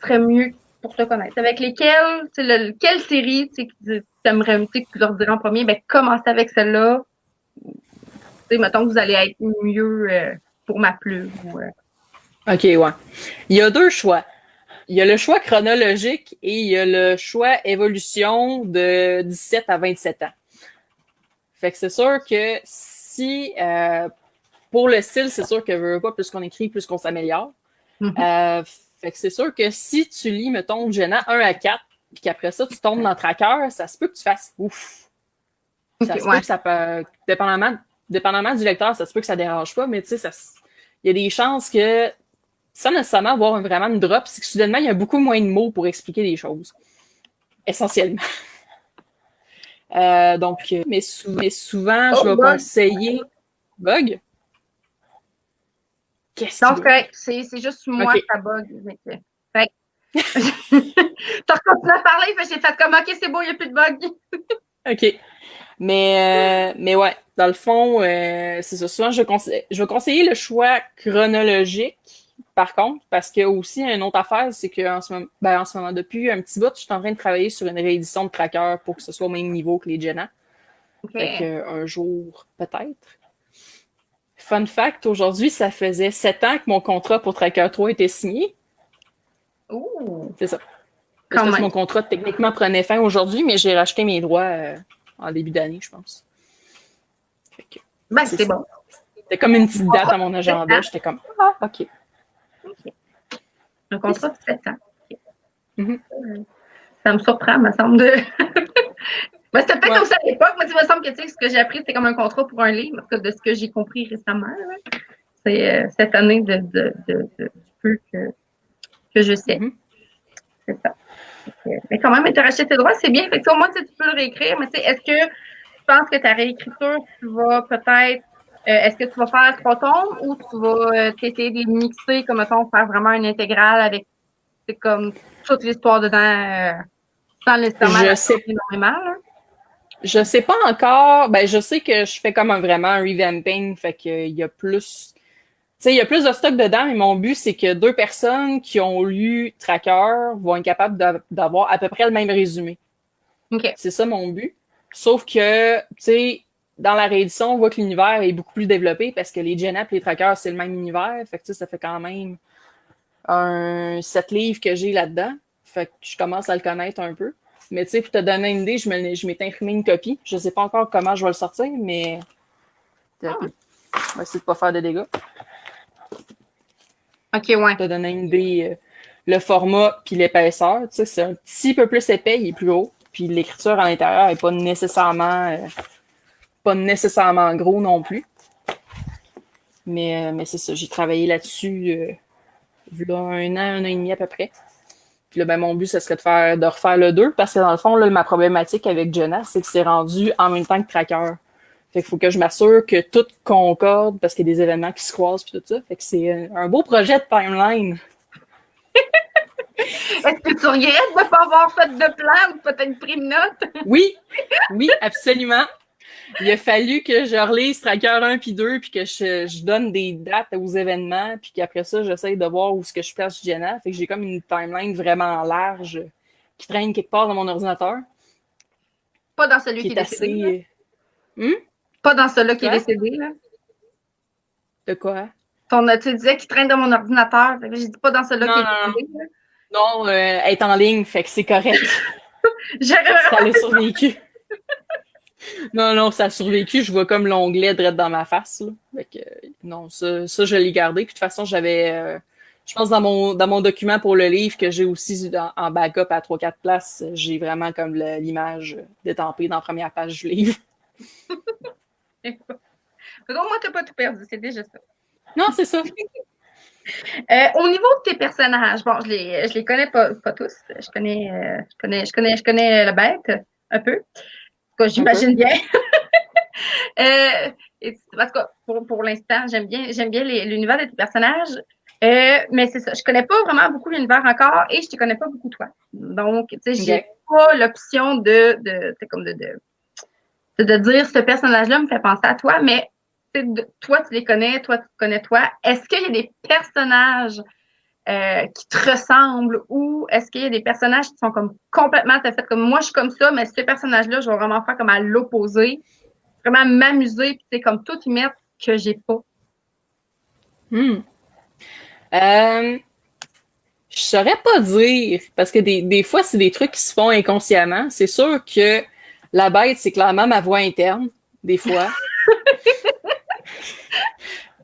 Speaker 2: serait mieux pour te connaître, avec lesquels, tu sais, quelle série, tu sais, que tu aimerais, tu sais, que tu leur dirais en premier, ben, commencez avec celle-là. Tu sais, mettons que vous allez être mieux pour ma plume.
Speaker 1: OK, ouais. Il y a deux choix. Il y a le choix chronologique et il y a le choix évolution de 17 à 27 ans. Fait que c'est sûr que si, pour le style, c'est sûr que veux pas, plus qu'on écrit, plus qu'on s'améliore. Fait que c'est sûr que si tu lis, mettons, Jenna 1 à 4, puis qu'après ça, tu tombes dans Tracker, ça se peut que tu fasses ouf. Ça
Speaker 2: Okay,
Speaker 1: se peut que ça peut, dépendamment du lecteur, ça se peut que ça dérange pas, mais tu sais, il y a des chances que, sans nécessairement avoir vraiment une drop, c'est que soudainement, il y a beaucoup moins de mots pour expliquer des choses. Essentiellement. Mais souvent, je vais conseiller. Bug? Qu'est-ce
Speaker 2: non,
Speaker 1: qu'il
Speaker 2: c'est juste moi
Speaker 1: okay.
Speaker 2: ça bug. Fait t'as continué à parler, j'ai fait comme OK, c'est beau, il n'y a plus de bug.
Speaker 1: OK. Mais ouais, dans le fond, c'est ça. Souvent, je vais conseiller le choix chronologique, par contre, parce que aussi, une autre affaire, c'est qu'en ce moment, depuis un petit bout, je suis en train de travailler sur une réédition de Tracker pour que ce soit au même niveau que les Jenna.
Speaker 2: Okay.
Speaker 1: Fait qu'un jour, peut-être. Fun fact, aujourd'hui, ça faisait 7 ans que mon contrat pour Tracker 3 était signé.
Speaker 2: Ouh.
Speaker 1: C'est ça. Parce que mon contrat, techniquement, prenait fin aujourd'hui, mais j'ai racheté mes droits en début d'année, je pense.
Speaker 2: C'est bon.
Speaker 1: C'était comme une petite date à mon agenda. J'étais comme, ah, OK.
Speaker 2: Un contrat de 7 ans. Okay.
Speaker 1: Mm-hmm.
Speaker 2: Ça me surprend, me semble, de... Ben, c'était peut-être comme ça à l'époque, mais il me semble que ce que j'ai appris, c'était comme un contrat pour un livre, de ce que j'ai compris récemment. C'est cette année de peu que je sais.
Speaker 1: Mm-hmm.
Speaker 2: C'est ça. Mais quand même, tu as racheté tes droits, c'est bien. Fait que, au moins, tu peux le réécrire. Mais est-ce que tu penses que ta réécriture, tu vas peut-être. Est-ce que tu vas faire 3 tomes ou tu vas essayer de les mixer, comme mettons, faire vraiment une intégrale avec comme toute l'histoire dedans, sans nécessairement énormément? Là?
Speaker 1: Je sais pas encore. Ben, je sais que je fais comme vraiment un revamping, fait qu'il y a plus. Tu sais, il y a plus de stock dedans, mais mon but, c'est que 2 personnes qui ont lu Tracker vont être capables d'avoir à peu près le même résumé.
Speaker 2: Okay.
Speaker 1: C'est ça mon but. Sauf que, tu sais, dans la réédition, on voit que l'univers est beaucoup plus développé parce que les Jenna et les Trackers, c'est le même univers. Fait que ça fait quand même 7 livres que j'ai là-dedans. Fait que je commence à le connaître un peu. Mais tu sais, pour te donner une idée, je m'étais imprimé une copie. Je sais pas encore comment je vais le sortir, mais on va essayer de pas faire de dégâts.
Speaker 2: OK, ouais.
Speaker 1: Pour te donner une idée, le format puis l'épaisseur, tu sais, c'est un petit peu plus épais, il est plus gros. Puis l'écriture à l'intérieur est pas nécessairement gros non plus. Mais c'est ça, j'ai travaillé là-dessus là, un an et demi à peu près. Puis là, ben, mon but, ce serait de refaire le 2, parce que dans le fond, là, ma problématique avec Jenna, c'est que c'est rendu en même temps que Tracker. Fait qu'il faut que je m'assure que tout concorde, parce qu'il y a des événements qui se croisent puis tout ça. Fait que c'est un beau projet de timeline.
Speaker 2: Est-ce que tu regrettes de ne pas avoir fait de plan ou peut-être pris de notes?
Speaker 1: Oui, absolument. Il a fallu que je relise Tracker 1 puis 2, puis que je donne des dates aux événements, puis qu'après ça, j'essaye de voir où ce que je place Jenna. Fait que j'ai comme une timeline vraiment large qui traîne quelque part dans mon ordinateur.
Speaker 2: Pas dans celui qui est décédé.
Speaker 1: Assez...
Speaker 2: Pas dans celui qui est décédé, là.
Speaker 1: De quoi?
Speaker 2: Tu disais qu'il traîne dans mon ordinateur. J'ai dit pas dans celui qui est décédé. Là.
Speaker 1: Non, elle est en ligne, fait que c'est correct. Ça l'a survécu. Non, ça a survécu. Je vois comme l'onglet direct dans ma face. Là. Fait que, non, ça, je l'ai gardé. Puis de toute façon, j'avais, je pense dans mon document pour le livre que j'ai aussi en backup à 3-4 places, j'ai vraiment comme l'image détampée dans la première page du livre.
Speaker 2: Au moins, tu n'as pas tout perdu. C'est déjà ça.
Speaker 1: Non, c'est ça.
Speaker 2: Au niveau de tes personnages, bon, je les connais pas tous. Je connais la bête un peu. J'imagine bien. Parce que pour l'instant, j'aime bien l'univers de tes personnages. Mais c'est ça. Je connais pas vraiment beaucoup l'univers encore et je te connais pas beaucoup toi. Donc, tu sais, pas l'option de dire ce personnage-là me fait penser à toi, mais toi, tu les connais, toi, tu te connais toi. Est-ce qu'il y a des personnages qui te ressemblent ou est-ce qu'il y a des personnages qui sont comme complètement fait comme moi, je suis comme ça, mais ce personnage-là, je vais vraiment faire comme à l'opposé, vraiment m'amuser, puis c'est comme tout y mettre que j'ai pas.
Speaker 1: Je saurais pas dire, parce que des fois, c'est des trucs qui se font inconsciemment. C'est sûr que la bête, c'est clairement ma voix interne, des fois.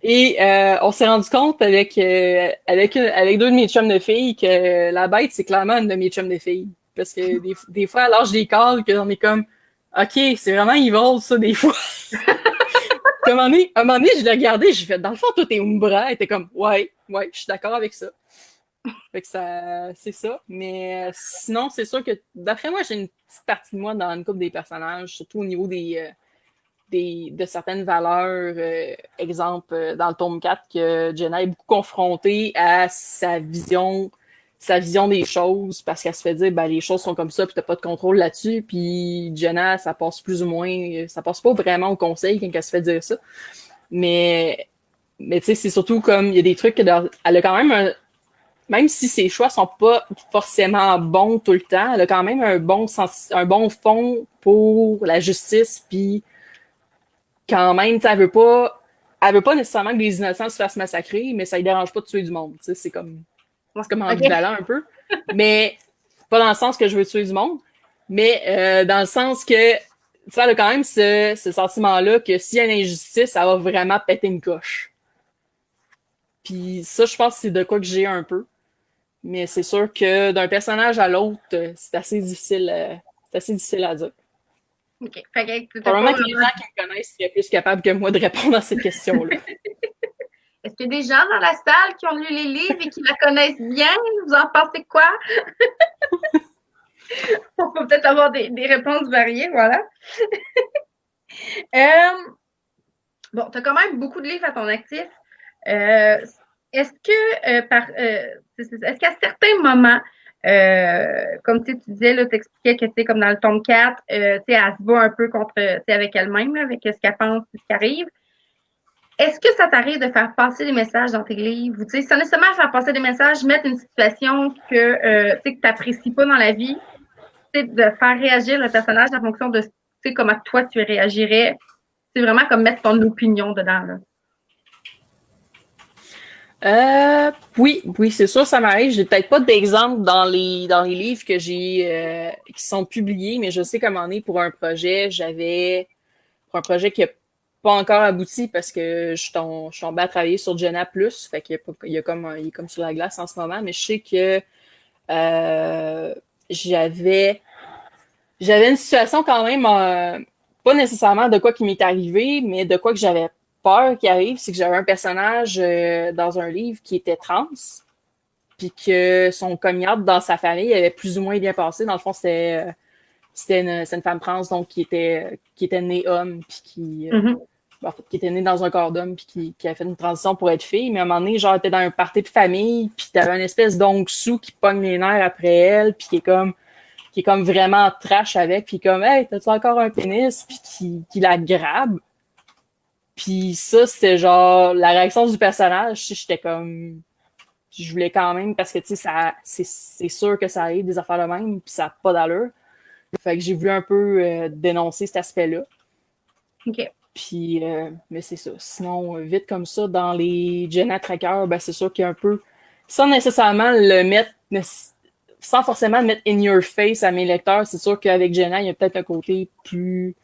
Speaker 1: Et on s'est rendu compte avec deux de mes chums de filles que la bête, c'est clairement une de mes chums de filles. Parce que des fois, à l'âge des calls, qu'on est comme OK, c'est vraiment evil, ça, des fois. À un moment donné, je l'ai regardé, j'ai fait, dans le fond, toi, t'es Umbra. Elle était comme, ouais, je suis d'accord avec ça. Fait que ça, c'est ça. Mais sinon, c'est sûr que, d'après moi, j'ai une petite partie de moi dans une couple des personnages, surtout au niveau de certaines valeurs. Exemple, dans le tome 4, que Jenna est beaucoup confrontée à sa vision des choses, parce qu'elle se fait dire, ben, les choses sont comme ça, puis t'as pas de contrôle là-dessus. Puis Jenna, ça passe plus ou moins, ça passe pas vraiment au conseil quand elle se fait dire ça. Mais tu sais, c'est surtout comme, il y a des trucs elle a quand même même si ses choix sont pas forcément bons tout le temps, elle a quand même un bon fond pour la justice, puis quand même, elle veut pas nécessairement que les innocents se fassent massacrer, mais ça ne dérange pas de tuer du monde. C'est comme ambivalent un peu. Mais pas dans le sens que je veux tuer du monde, mais dans le sens que ça a quand même ce sentiment-là que s'il y a une injustice, ça va vraiment péter une coche. Puis ça, je pense que c'est de quoi que j'ai un peu. Mais c'est sûr que d'un personnage à l'autre, c'est assez difficile à dire.
Speaker 2: OK.
Speaker 1: Probablement que les gens qui me connaissent seraient plus capables que moi de répondre à cette question-là.
Speaker 2: Est-ce qu'il y a des gens dans la salle qui ont lu les livres et qui la connaissent bien? Vous en pensez quoi? On peut peut-être avoir des réponses variées, voilà. Bon, tu as quand même beaucoup de livres à ton actif. Est-ce qu'à certains moments, comme tu disais, tu expliquais que comme dans le tome 4, elle se bat un peu contre avec elle-même, avec ce qu'elle pense, ce qui arrive. Est-ce que ça t'arrive de faire passer des messages dans tes livres? Ou, sans nécessairement faire passer des messages, mettre une situation que tu n'apprécies pas dans la vie, de faire réagir le personnage en fonction de comment toi tu réagirais. C'est vraiment comme mettre ton opinion dedans.
Speaker 1: Là. Oui, c'est sûr, ça m'arrive. J'ai peut-être pas d'exemple dans les livres que j'ai qui sont publiés, mais je sais qu'à un moment donné, pour un projet qui n'a pas encore abouti parce que je suis tombée à travailler sur Jenna Plus, fait qu'il il est comme sur la glace en ce moment, mais je sais que j'avais une situation quand même pas nécessairement de quoi qui m'est arrivé, mais de quoi que j'avais peur qui arrive, c'est que j'avais un personnage dans un livre qui était trans, puis que son coming out dans sa famille avait plus ou moins bien passé. Dans le fond, c'était une femme trans donc qui était née homme, puis qui était née dans un corps d'homme, puis qui a fait une transition pour être fille. Mais à un moment donné, genre, elle était dans un party de famille, puis t'avais une espèce d'oncle sous qui pogne les nerfs après elle, puis qui est comme vraiment trash avec, puis comme, hey, t'as-tu encore un pénis? Puis qui la grabe. Puis ça, c'était genre la réaction du personnage. J'étais comme, je voulais quand même, parce que tu sais, c'est sûr que ça arrive des affaires de même, puis ça n'a pas d'allure. Fait que j'ai voulu un peu dénoncer cet aspect-là.
Speaker 2: OK.
Speaker 1: Puis, mais c'est ça. Sinon, vite comme ça, dans les Jenna Tracker, ben c'est sûr qu'il y a un peu, sans nécessairement le mettre, sans forcément mettre in your face à mes lecteurs, c'est sûr qu'avec Jenna, il y a peut-être un côté plus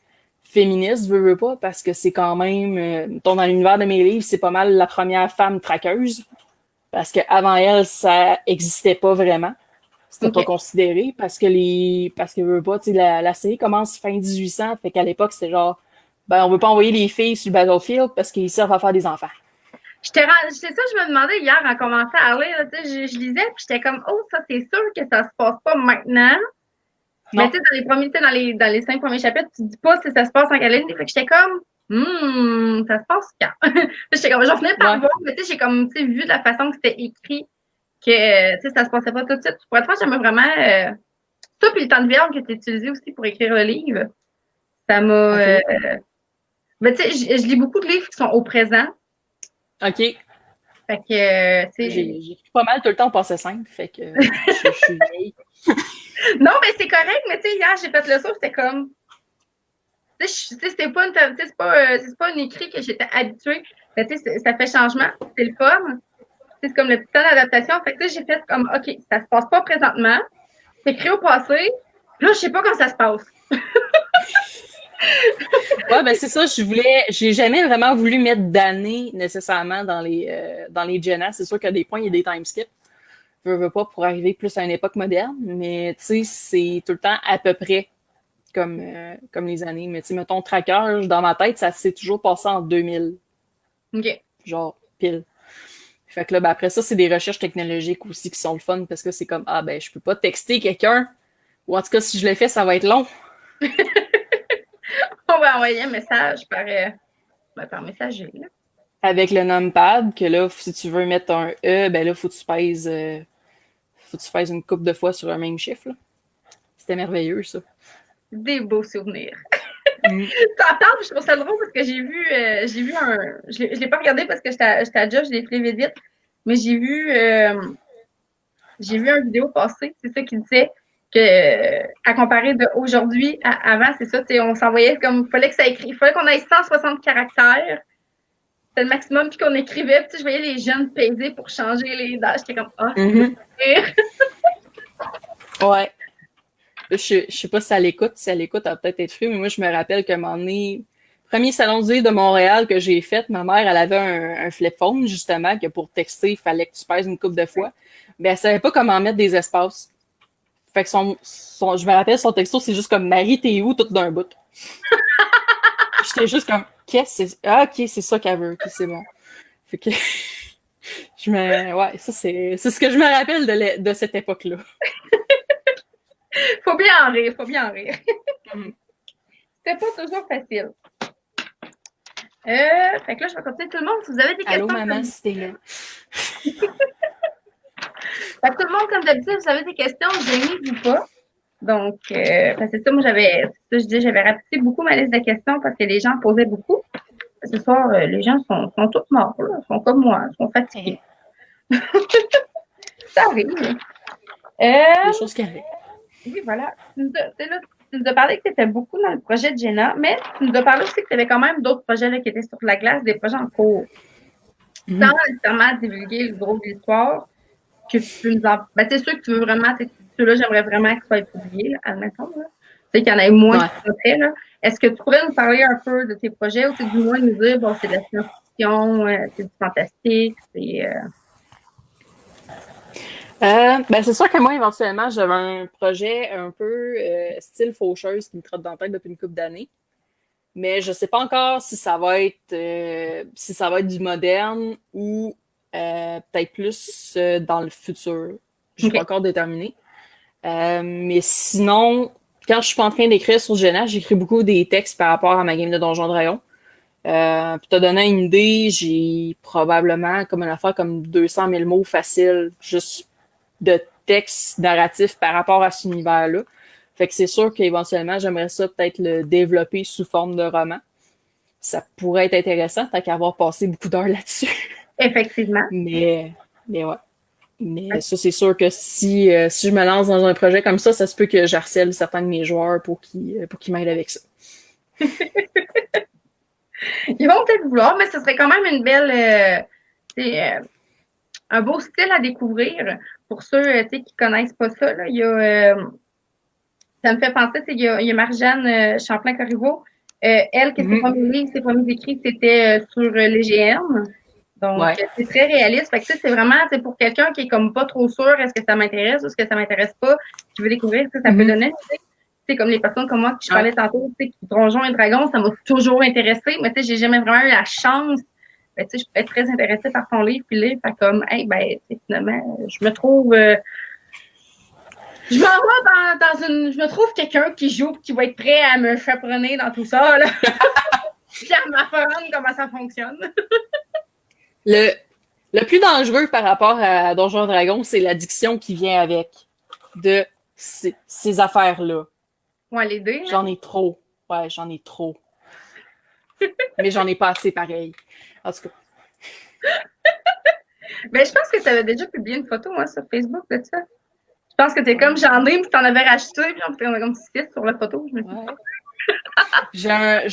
Speaker 1: féministe, veux pas, parce que c'est quand même, dans l'univers de mes livres, c'est pas mal la première femme traqueuse, parce qu'avant elle, ça existait pas vraiment. C'était pas considéré, parce que veux pas, tu sais, la série commence fin 1800, fait qu'à l'époque, c'était genre, ben, on veut pas envoyer les filles sur le battlefield parce qu'ils servent à faire des enfants.
Speaker 2: C'est ça, je me demandais hier en commençant à lire, je lisais, puis j'étais comme, oh, ça, c'est sûr que ça se passe pas maintenant. Non. Mais tu sais, dans les 5 premiers chapitres, tu dis pas si ça se passe en quelle année. Fait que j'étais comme, ça se passe quand? J'étais comme, j'en venais par voir, mais tu sais, j'ai comme, tu sais, vu de la façon que c'était écrit, que, tu sais, ça se passait pas tout de suite. Pour être franc, j'aimais vraiment Ça, puis le temps de verbe que tu as utilisé aussi pour écrire le livre, ça m'a...
Speaker 1: OK.
Speaker 2: Ben, tu sais, je lis beaucoup de livres qui sont au présent.
Speaker 1: OK.
Speaker 2: Fait que, tu sais...
Speaker 1: J'écris pas mal tout le temps au passé simple, fait que je suis vieille.
Speaker 2: Non, ben c'est correct, mais tu sais, hier, j'ai fait le saut, c'était comme... Tu sais, c'était pas c'est pas un écrit que j'étais habituée. Mais tu sais, ça fait changement. C'est le fun. C'est comme le petit temps d'adaptation. Fait que j'ai fait comme, OK, ça se passe pas présentement. C'est écrit au passé. Là, je sais pas comment ça se passe.
Speaker 1: Ouais, ben c'est ça, j'ai jamais vraiment voulu mettre d'années nécessairement dans les journals. C'est sûr qu'à des points, il y a des time skips. Je veux pas pour arriver plus à une époque moderne, mais tu sais, c'est tout le temps à peu près comme les années. Mais tu sais, mettons, tracker, dans ma tête, ça s'est toujours passé en 2000,
Speaker 2: OK.
Speaker 1: genre pile. Fait que là, ben après ça, c'est des recherches technologiques aussi qui sont le fun parce que c'est comme, ah ben, je peux pas texter quelqu'un, ou en tout cas, si je le fais, ça va être long.
Speaker 2: On va envoyer un message par messager. Là.
Speaker 1: Avec le numpad, que là, si tu veux mettre un E, ben là, faut que tu pèses une couple de fois sur un même chiffre, là. C'était merveilleux, ça.
Speaker 2: Des beaux souvenirs.
Speaker 1: Mm.
Speaker 2: T'en parles, je trouve ça drôle parce que j'ai vu un. Je l'ai pas regardé parce que j'étais à job, je l'ai fait vite vite. Mais j'ai vu une vidéo passer, c'est ça qui disait que, à comparer d'aujourd'hui à avant, c'est ça, on s'envoyait comme, il fallait qu'on ait 160 caractères. C'était le maximum, puis qu'on écrivait. Puis je voyais les jeunes peser pour changer les dates. J'étais comme, ah, c'est
Speaker 1: Mhm.
Speaker 2: pire.
Speaker 1: Ouais. Je sais pas si elle écoute. Si elle écoute, elle va peut-être être fru, mais moi, je me rappelle qu'à un moment donné, premier salon du livre de Montréal que j'ai fait, ma mère, elle avait un flip phone, justement, que pour texter, il fallait que tu pèses une couple de fois. Mais elle savait pas comment mettre des espaces. Fait que je me rappelle, son texto, c'est juste comme Marie, t'es où, tout d'un bout. J'étais juste comme, qu'est-ce que c'est? Ah, ok, c'est ça qu'elle veut, ok, c'est bon. Fait que, ouais, ça, c'est ce que je me rappelle de cette époque-là.
Speaker 2: Faut bien en rire, faut bien en rire.
Speaker 1: Mm.
Speaker 2: C'était pas toujours facile. Fait que là, je vais continuer tout le monde. Si vous avez des
Speaker 1: Allô,
Speaker 2: questions,
Speaker 1: maman, si t'es là.
Speaker 2: fait que tout le monde, comme d'habitude, vous avez des questions, gênez-vous pas. Donc, c'est ça, moi, j'avais rapetissé beaucoup ma liste de questions parce que les gens posaient beaucoup. Ce soir, les gens sont tous morts, là. Ils sont comme moi, ils sont fatigués. Ça arrive.
Speaker 1: Des choses qui arrivent.
Speaker 2: Oui, voilà. Tu nous as parlé que tu étais beaucoup dans le projet de Jenna, mais tu nous as parlé aussi que tu avais quand même d'autres projets là, qui étaient sur la glace, des projets en cours. Sans nécessairement divulguer le gros de l'histoire, que tu peux nous en. Ben, c'est sûr que tu veux vraiment, ceux-là, j'aimerais vraiment qu'ils soient publiés, là, admettons. Là. Tu sais qu'il y en ait moins qui sont faits. Là. Est-ce que tu pourrais nous parler un peu de tes projets ou du moins nous dire, bon, c'est de la science-fiction, c'est du fantastique,
Speaker 1: Ben c'est sûr que moi, éventuellement, j'avais un projet un peu style faucheuse qui me trotte dans la tête depuis une couple d'années. Mais je sais pas encore si ça va être du moderne ou peut-être plus dans le futur. Je suis pas encore déterminée. Mais sinon, quand je suis pas en train d'écrire sur Jenna, j'écris beaucoup des textes par rapport à ma game de Donjons Dragons. Pour te donner une idée, j'ai probablement comme une affaire comme 200 000 mots faciles juste de textes narratifs par rapport à cet univers-là. Fait que c'est sûr qu'éventuellement, j'aimerais ça peut-être le développer sous forme de roman. Ça pourrait être intéressant, tant qu'à avoir passé beaucoup d'heures là-dessus.
Speaker 2: Effectivement.
Speaker 1: Mais ouais. Mais ça, c'est sûr que si je me lance dans un projet comme ça se peut que j'harcèle certains de mes joueurs pour qu'ils m'aident avec ça.
Speaker 2: Ils vont peut-être vouloir, mais ce serait quand même une belle. Un beau style à découvrir pour ceux qui connaissent pas ça. Là. Ça me fait penser, il y a Marjane Champlain-Corriveau. Elle, que ses premiers écrits, c'était sur les GN. Donc, c'est très réaliste. Fait que c'est vraiment pour quelqu'un qui est comme pas trop sûr est-ce que ça m'intéresse ou est-ce que ça m'intéresse pas, qui veut découvrir, ça peut donner. C'est comme les personnes comme moi qui je parlais tantôt, qui Donjons et Dragons, ça m'a toujours intéressé, mais j'ai jamais vraiment eu la chance. Je peux être très intéressée par ton livre, puis lire, fait comme, finalement, je me trouve. Je m'en vais je me trouve quelqu'un qui joue, qui va être prêt à me chaperonner dans tout ça, là. Puis à m'apprendre comment ça fonctionne.
Speaker 1: Le plus dangereux par rapport à Donjons et Dragons, c'est l'addiction qui vient avec. De ces affaires-là.
Speaker 2: Ouais, les dés.
Speaker 1: J'en ai trop. Ouais, j'en ai trop. Mais j'en ai pas assez pareil. En tout cas.
Speaker 2: Ben, je pense que tu avais déjà publié une photo, moi, sur Facebook de ça. Je pense que t'es comme j'en ai, puis t'en avais racheté, puis on a comme 6 sur la photo.
Speaker 1: Ouais. J'ai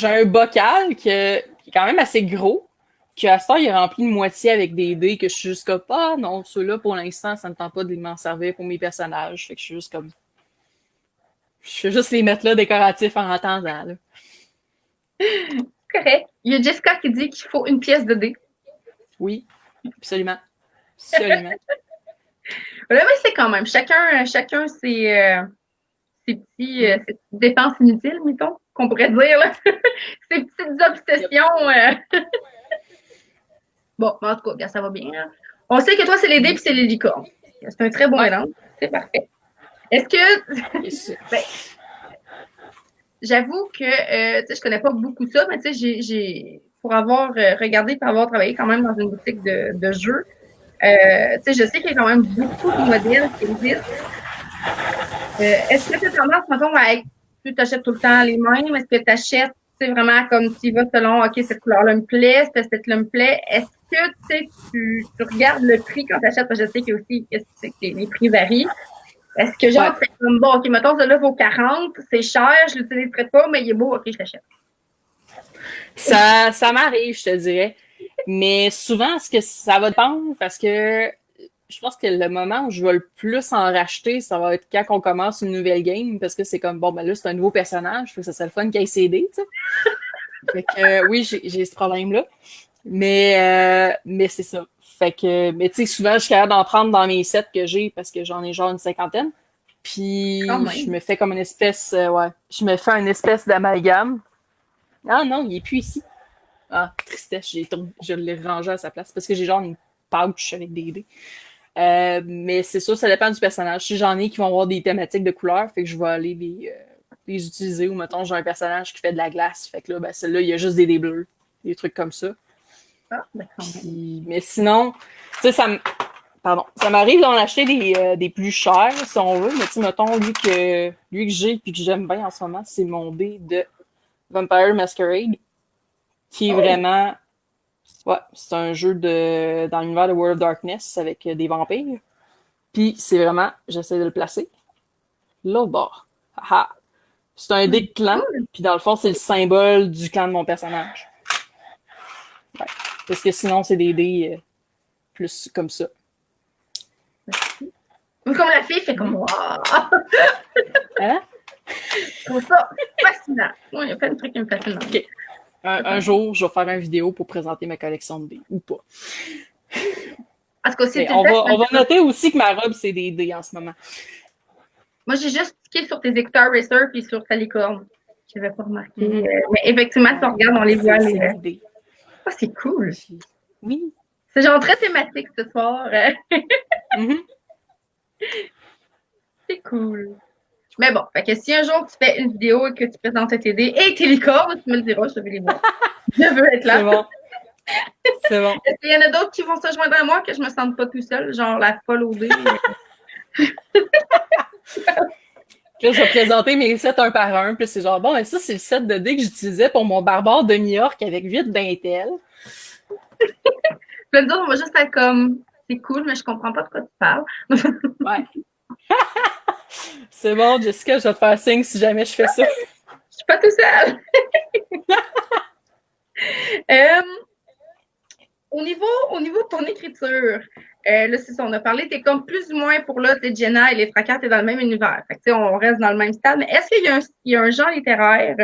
Speaker 1: un bocal qui est quand même assez gros, qui à ce temps, il est rempli de moitié avec des dés que je suis juste comme, ah non, ceux-là, pour l'instant, ça ne tente pas de m'en servir pour mes personnages. Fait que je suis juste comme, je vais juste les mettre là décoratifs en attendant. Là.
Speaker 2: Correct. Il y a Jessica qui dit qu'il faut une pièce de dés.
Speaker 1: Oui, absolument. Absolument.
Speaker 2: Là, mais c'est quand même, chacun ses petits ses dépenses inutiles, mettons, qu'on pourrait dire, là. Ces petites obsessions. Bon, en tout cas, ça va bien. Hein. On sait que toi, c'est les dés et c'est les licornes. C'est un très bon mélange. C'est parfait. Est-ce que... ben, j'avoue que je connais pas beaucoup ça, mais tu sais, j'ai pour avoir regardé, pour avoir travaillé quand même dans une boutique de jeux, tu sais, je sais qu'il y a quand même beaucoup de modèles qui existent. Est-ce que tu as tendance, mettons, à être, tu t'achètes tout le temps les mêmes? Est-ce que tu achètes, tu sais, vraiment comme tu vas selon, OK, cette couleur-là me plaît, cette là me plaît? Est-ce que, tu sais, tu regardes le prix quand tu achètes? Parce que je sais qu'il y a aussi, que les prix varient. Est-ce que genre, c'est comme, bon, OK, mettons, celui-là vaut 40, c'est cher, je l'utiliserai pas, mais il est beau, OK, je l'achète.
Speaker 1: Ça m'arrive, je te dirais. Mais souvent, ce que ça va dépendre parce que je pense que le moment où je vais le plus en racheter, ça va être quand on commence une nouvelle game parce que c'est comme, bon, ben là, c'est un nouveau personnage, fait que ça serait le fun qu'il ait CD, tu sais. Fait que oui, j'ai ce problème-là. Mais c'est ça. Fait que, mais tu sais, souvent, je suis capable d'en prendre dans mes sets que j'ai parce que j'en ai genre une cinquantaine. Puis, je me fais comme une espèce, je me fais une espèce d'amalgame. Ah non, il est plus ici. Ah, tristesse, je l'ai rangé à sa place parce que j'ai genre une pouch avec des dés. Mais c'est sûr, ça dépend du personnage. Si j'en ai qui vont avoir des thématiques de couleurs, fait que je vais aller les utiliser. Ou mettons, j'ai un personnage qui fait de la glace. Fait que là, ben, celui-là, il y a juste des dés bleus. Des trucs comme ça.
Speaker 2: Ah, d'accord.
Speaker 1: Mais sinon, tu sais, ça m'arrive d'en acheter des plus chers, si on veut. Mais tu sais, mettons, lui que j'ai et que j'aime bien en ce moment, c'est mon dé de Vampire Masquerade, qui est vraiment... Ouais, c'est un jeu dans l'univers de World of Darkness avec des vampires. Puis c'est vraiment, j'essaie de le placer, l'autre bord. Haha. C'est un dé de clan, puis dans le fond, c'est le symbole du clan de mon personnage. Ouais. Parce que sinon, c'est des dés plus comme ça.
Speaker 2: Comme la fille fait comme waouh!
Speaker 1: Hein?
Speaker 2: Je trouve ça fascinant. Oui, il y a plein de trucs qui me fascinent.
Speaker 1: Okay. Un jour, je vais faire une vidéo pour présenter ma collection de dés, ou pas.
Speaker 2: En tout cas, si
Speaker 1: on va noter aussi que ma robe, c'est des dés en ce moment.
Speaker 2: Moi, j'ai juste cliqué sur tes écouteurs Racer puis sur ta licorne. Je n'avais pas remarqué. Mais effectivement, si on regarde, on les voit.
Speaker 1: C'est des dés.
Speaker 2: Ah, c'est cool.
Speaker 1: Oui.
Speaker 2: C'est genre très thématique ce soir. C'est cool. Mais bon, fait que si un jour tu fais une vidéo et que tu présentes tes dés et tes licornes, tu me le diras, je vais les voir. Je veux être là.
Speaker 1: C'est bon. C'est bon.
Speaker 2: Est-ce qu'il y en a d'autres qui vont se joindre à moi que je me sente pas tout seul, genre la folle au dé?
Speaker 1: Là, je vais présenter mes sets un par un. Puis c'est genre, bon, ben ça, c'est le set de dés que j'utilisais pour mon barbare de New York avec 8 d'intel.
Speaker 2: Je vais te dire, on va juste être comme, c'est cool, mais je comprends pas de quoi tu parles.
Speaker 1: Ouais. C'est bon, Jessica, je vais te faire signe si jamais je fais ça.
Speaker 2: Je suis pas tout seul. Au niveau de ton écriture, là, c'est ça, on a parlé, t'es comme plus ou moins pour là, t'es Jenna et les fracas, t'es dans le même univers. Fait que, on reste dans le même stade. Mais est-ce qu'il y a un genre littéraire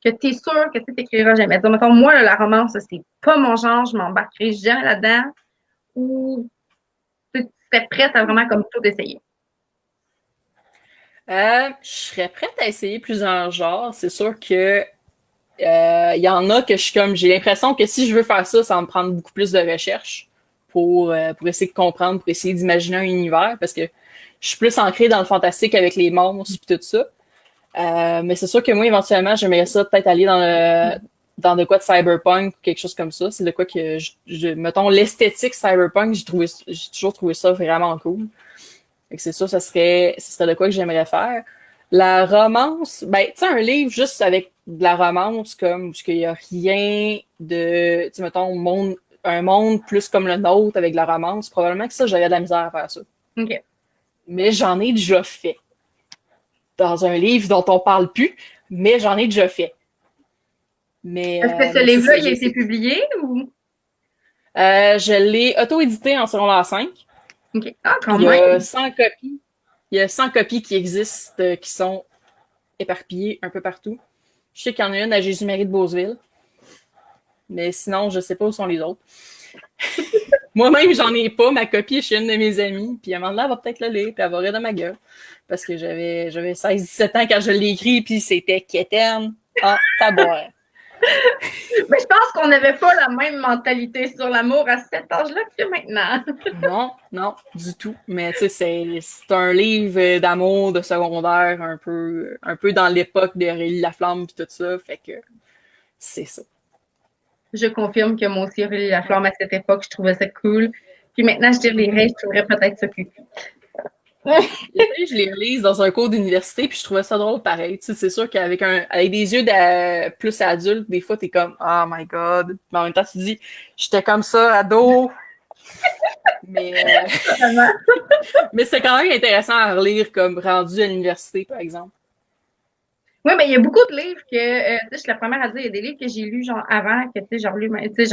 Speaker 2: que t'es sûr que tu t'écriras jamais? Disons, mettons, moi, là, la romance, c'est pas mon genre, je m'embarquerai jamais là-dedans. Ou tu serais prête à vraiment comme tout essayer?
Speaker 1: Je serais prête à essayer plusieurs genres. C'est sûr que il y en a que j'ai l'impression que si je veux faire ça, ça va me prendre beaucoup plus de recherche pour essayer de comprendre, pour essayer d'imaginer un univers, parce que je suis plus ancrée dans le fantastique avec les monstres et tout ça. Mais c'est sûr que moi, éventuellement, j'aimerais ça peut-être aller dans de quoi de cyberpunk ou quelque chose comme ça. C'est de quoi que mettons, l'esthétique cyberpunk, j'ai toujours trouvé ça vraiment cool. Fait que c'est sûr, ça serait de quoi que j'aimerais faire. La romance, ben, tu sais, un livre juste avec de la romance, comme, parce qu'il y a rien de, tu sais, mettons, un monde plus comme le nôtre avec de la romance, probablement que ça, j'aurais de la misère à faire ça.
Speaker 2: OK.
Speaker 1: Mais j'en ai déjà fait. Dans un livre dont on parle plus, mais j'en ai déjà fait.
Speaker 2: Est-ce que ce
Speaker 1: Mais c'est
Speaker 2: livre-là,
Speaker 1: ça,
Speaker 2: il a été publié ou?
Speaker 1: je l'ai auto-édité en secondaire 5.
Speaker 2: OK. Ah, quand
Speaker 1: Il y
Speaker 2: même.
Speaker 1: a 100 copies. Il y a 100 copies qui existent, qui sont éparpillées un peu partout. Je sais qu'il y en a une à Jésus-Marie de Beauceville. Mais sinon, je sais pas où sont les autres. Moi-même, j'en ai pas. Ma copie est chez une de mes amies. Puis à un moment donné, elle va peut-être le lire, puis elle va rire de ma gueule. Parce que j'avais 16-17 ans quand je l'ai écrit, puis c'était quétaine. Ah, taboire.
Speaker 2: Mais je pense qu'on n'avait pas la même mentalité sur l'amour à cet âge-là que maintenant.
Speaker 1: Non, non, du tout. Mais tu sais, c'est un livre d'amour de secondaire, un peu dans l'époque de Aurélie Laflamme puis tout ça. Fait que c'est ça.
Speaker 2: Je confirme que moi aussi, Aurélie Laflamme, à cette époque, je trouvais ça cool. Puis maintenant, je relirais, je trouverais peut-être ça cucu.
Speaker 1: Je les relise dans un cours d'université, puis je trouvais ça drôle pareil. Tu sais, c'est sûr qu'avec avec des yeux de plus adulte, des fois, t'es comme oh my god. Mais en même temps, tu te dis j'étais comme ça, ado. Mais, mais c'est quand même intéressant à relire comme rendu à l'université, par exemple.
Speaker 2: Oui, mais il y a beaucoup de livres que, tu sais, je suis la première à dire, il y a des livres que j'ai lus genre avant, que, tu sais, je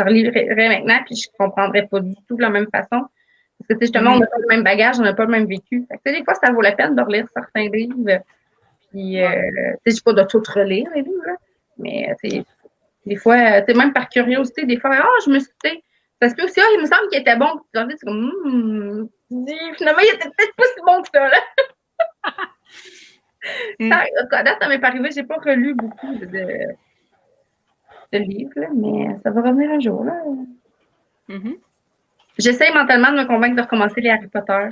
Speaker 2: relirais maintenant, puis je comprendrais pas du tout de la même façon. Parce que, tu sais, justement, on n'a pas le même bagage, on n'a pas le même vécu. Fait que, tu sais, des fois, ça vaut la peine de relire certains livres. Puis, tu sais, je sais pas de tout relire, les livres, là. Mais, tu sais, des fois, tu sais, même par curiosité, des fois, je me suis, tu sais, ça se peut aussi, il me semble qu'il était bon. Puis, tu dis, c'est comme, finalement, il était peut-être pas si bon que ça, là. Ça, à date, ça m'est pas arrivé, j'ai pas relu beaucoup de livres, là, mais ça va revenir un jour, là.
Speaker 1: Mm-hmm.
Speaker 2: J'essaye mentalement de me convaincre de recommencer les Harry Potter.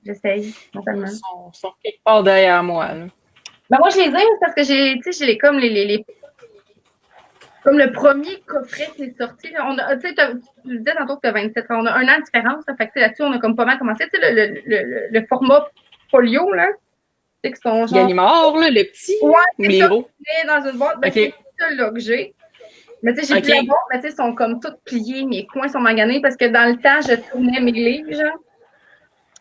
Speaker 2: J'essaye, mentalement.
Speaker 1: Ils sont quelque part derrière moi. Là.
Speaker 2: Ben, moi, je les aime parce que j'ai les, comme comme le premier coffret qui est sorti. Là, on a, tu sais, tu disais tantôt que tu as 27 ans. On a un an de différence. Là, fait que là-dessus, on a comme pas mal commencé. Tu sais, le format folio, là. Tu sais, qui sont genre.
Speaker 1: Gallimard, là, le petit,
Speaker 2: ouais,
Speaker 1: ou les gros.
Speaker 2: Dans une boîte. Ben,
Speaker 1: okay.
Speaker 2: C'est ça là que j'ai. Mais tu sais, j'ai plus la boîte, mais tu sais, ils sont comme toutes pliées, mes coins sont maganés parce que dans le temps, je tournais mes livres, genre.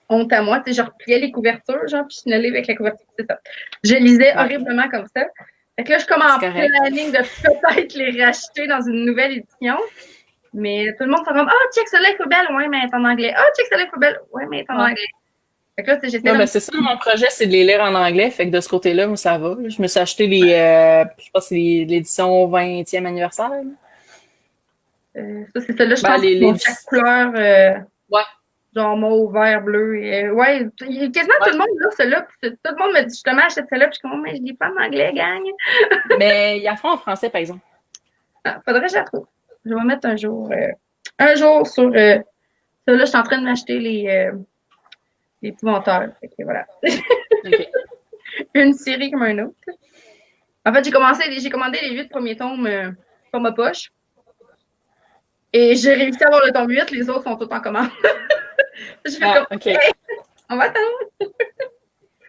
Speaker 2: Honte à moi, tu sais, je repliais les couvertures, genre, puis je le livre avec la couverture, c'est ça. Je lisais horriblement comme ça. Fait que là, je commence en planning de peut-être les racheter dans une nouvelle édition. Mais tout le monde se rend, check celle-là est belle, ouais, mais elle est en anglais. Check celle-là est belle, ouais, mais elle est en anglais. Fait que là, j'essaie
Speaker 1: non, c'est ça, mon projet, c'est de les lire en anglais. Fait que de ce côté-là, moi, ça va. Je me suis acheté je pense que c'est l'édition 20e anniversaire.
Speaker 2: ça, c'est celle-là, je pense, chaque couleur.
Speaker 1: Ouais.
Speaker 2: Genre mauve, vert, bleu. Ouais, quasiment tout le monde là, celle-là. Tout le monde me dit justement, achète celle-là. Puis je suis comme, mais je lis pas en anglais, gang.
Speaker 1: Mais il y a fond en français, par exemple.
Speaker 2: Faudrait que je la trouve. Je vais mettre un jour sur. Celle-là, je suis en train de m'acheter les pimenteurs. Fait que voilà.
Speaker 1: Okay.
Speaker 2: Une série comme un autre. En fait, j'ai commandé les 8 premiers tomes pour ma poche. Et j'ai réussi à avoir le tome 8, les autres sont tous en commande. Je fais comme,
Speaker 1: okay.
Speaker 2: On va attendre.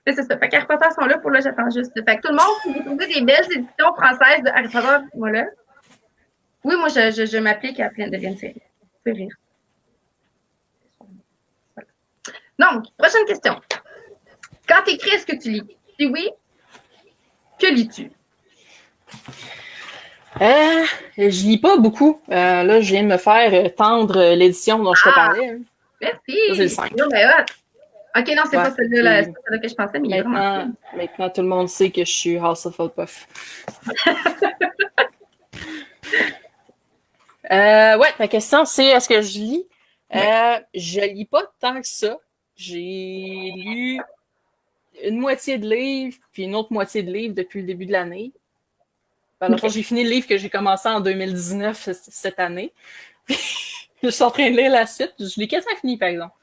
Speaker 2: C'est ça. Fait qu'Harry Potter sont là pour là, j'attends juste. Fait que tout le monde, si vous trouvez des belles éditions françaises de Harry Potter, moi là. Oui, moi, je m'applique à plein de devienne série. C'est rire. Voilà. Donc, prochaine question. Quand tu écris, est-ce que tu lis? Si oui, que lis-tu?
Speaker 1: Je lis pas beaucoup. Là, je viens de me faire tendre l'édition dont je te parlais. Hein.
Speaker 2: Merci.
Speaker 1: Ça, c'est le 5.
Speaker 2: Non, ben, OK, non, c'est pas celle-là que je pensais, mais
Speaker 1: maintenant, tout le monde sait que je suis House of Hufflepuff. Ouais, ta question, c'est est-ce que je lis? Je lis pas tant que ça. J'ai lu une moitié de livres, puis une autre moitié de livres depuis le début de l'année. J'ai fini le livre que j'ai commencé en 2019 cette année. Je suis en train de lire la suite. Je l'ai quasiment fini, par exemple.